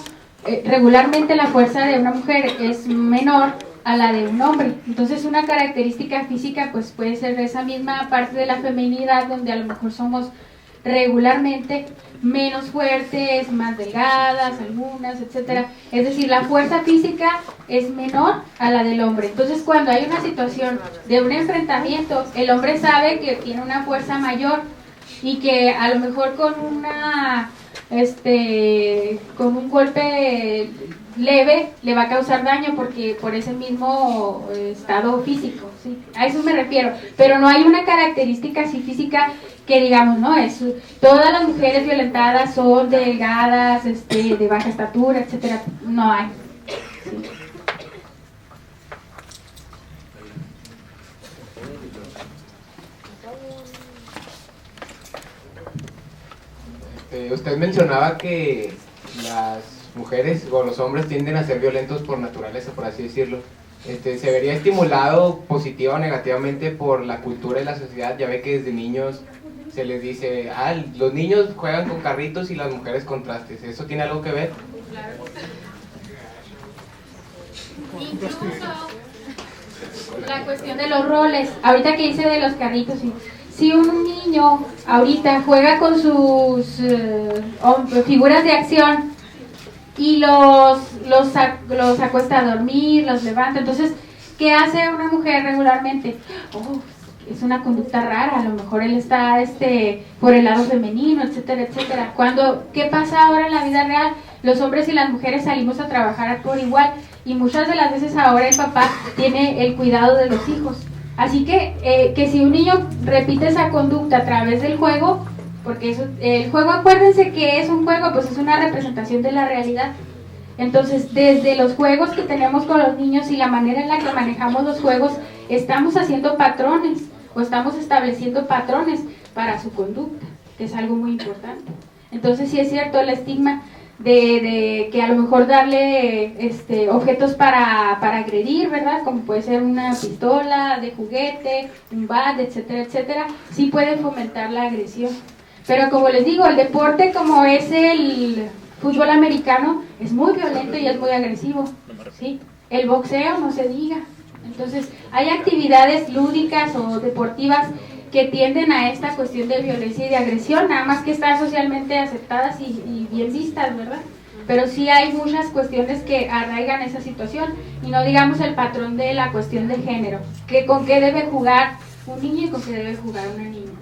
regularmente la fuerza de una mujer es menor a la de un hombre. Entonces una característica física pues puede ser esa misma parte de la feminidad, donde a lo mejor somos regularmente menos fuertes, más delgadas, algunas, etcétera. Es decir, la fuerza física es menor a la del hombre. Entonces, cuando hay una situación de un enfrentamiento, el hombre sabe que tiene una fuerza mayor y que a lo mejor con un golpe leve le va a causar daño porque por ese mismo estado físico, ¿sí? A eso me refiero, pero no hay una característica así física que digamos, no, todas las mujeres violentadas son delgadas, de baja estatura, etcétera, no hay. ¿Sí? Usted mencionaba que las mujeres o los hombres tienden a ser violentos por naturaleza, por así decirlo. ¿Se vería estimulado positiva o negativamente por la cultura y la sociedad? Ya ve que desde niños se les dice, los niños juegan con carritos y las mujeres con trastes. ¿Eso tiene algo que ver? Incluso la cuestión de los roles, ahorita que hice de los carritos, si un niño ahorita juega con sus figuras de acción y los acuesta a dormir, los levanta, entonces, ¿qué hace una mujer regularmente? Es una conducta rara, a lo mejor él está por el lado femenino, etcétera, etcétera. ¿Qué pasa ahora en la vida real? Los hombres y las mujeres salimos a trabajar por igual y muchas de las veces ahora el papá tiene el cuidado de los hijos. Así que si un niño repite esa conducta a través del juego, porque el juego, acuérdense que es un juego, pues es una representación de la realidad. Entonces, desde los juegos que tenemos con los niños y la manera en la que manejamos los juegos, estamos haciendo patrones o estamos estableciendo patrones para su conducta, que es algo muy importante. Entonces, sí es cierto el estigma de que a lo mejor darle objetos para agredir, ¿verdad? Como puede ser una pistola de juguete, un bat, etcétera, etcétera, sí puede fomentar la agresión. Pero como les digo, el deporte como es el fútbol americano es muy violento y es muy agresivo, ¿sí? El boxeo no se diga. Entonces, hay actividades lúdicas o deportivas que tienden a esta cuestión de violencia y de agresión, nada más que están socialmente aceptadas y bien vistas, ¿verdad? Pero sí hay muchas cuestiones que arraigan esa situación, y no digamos el patrón de la cuestión de género, que con qué debe jugar un niño y con qué debe jugar una niña.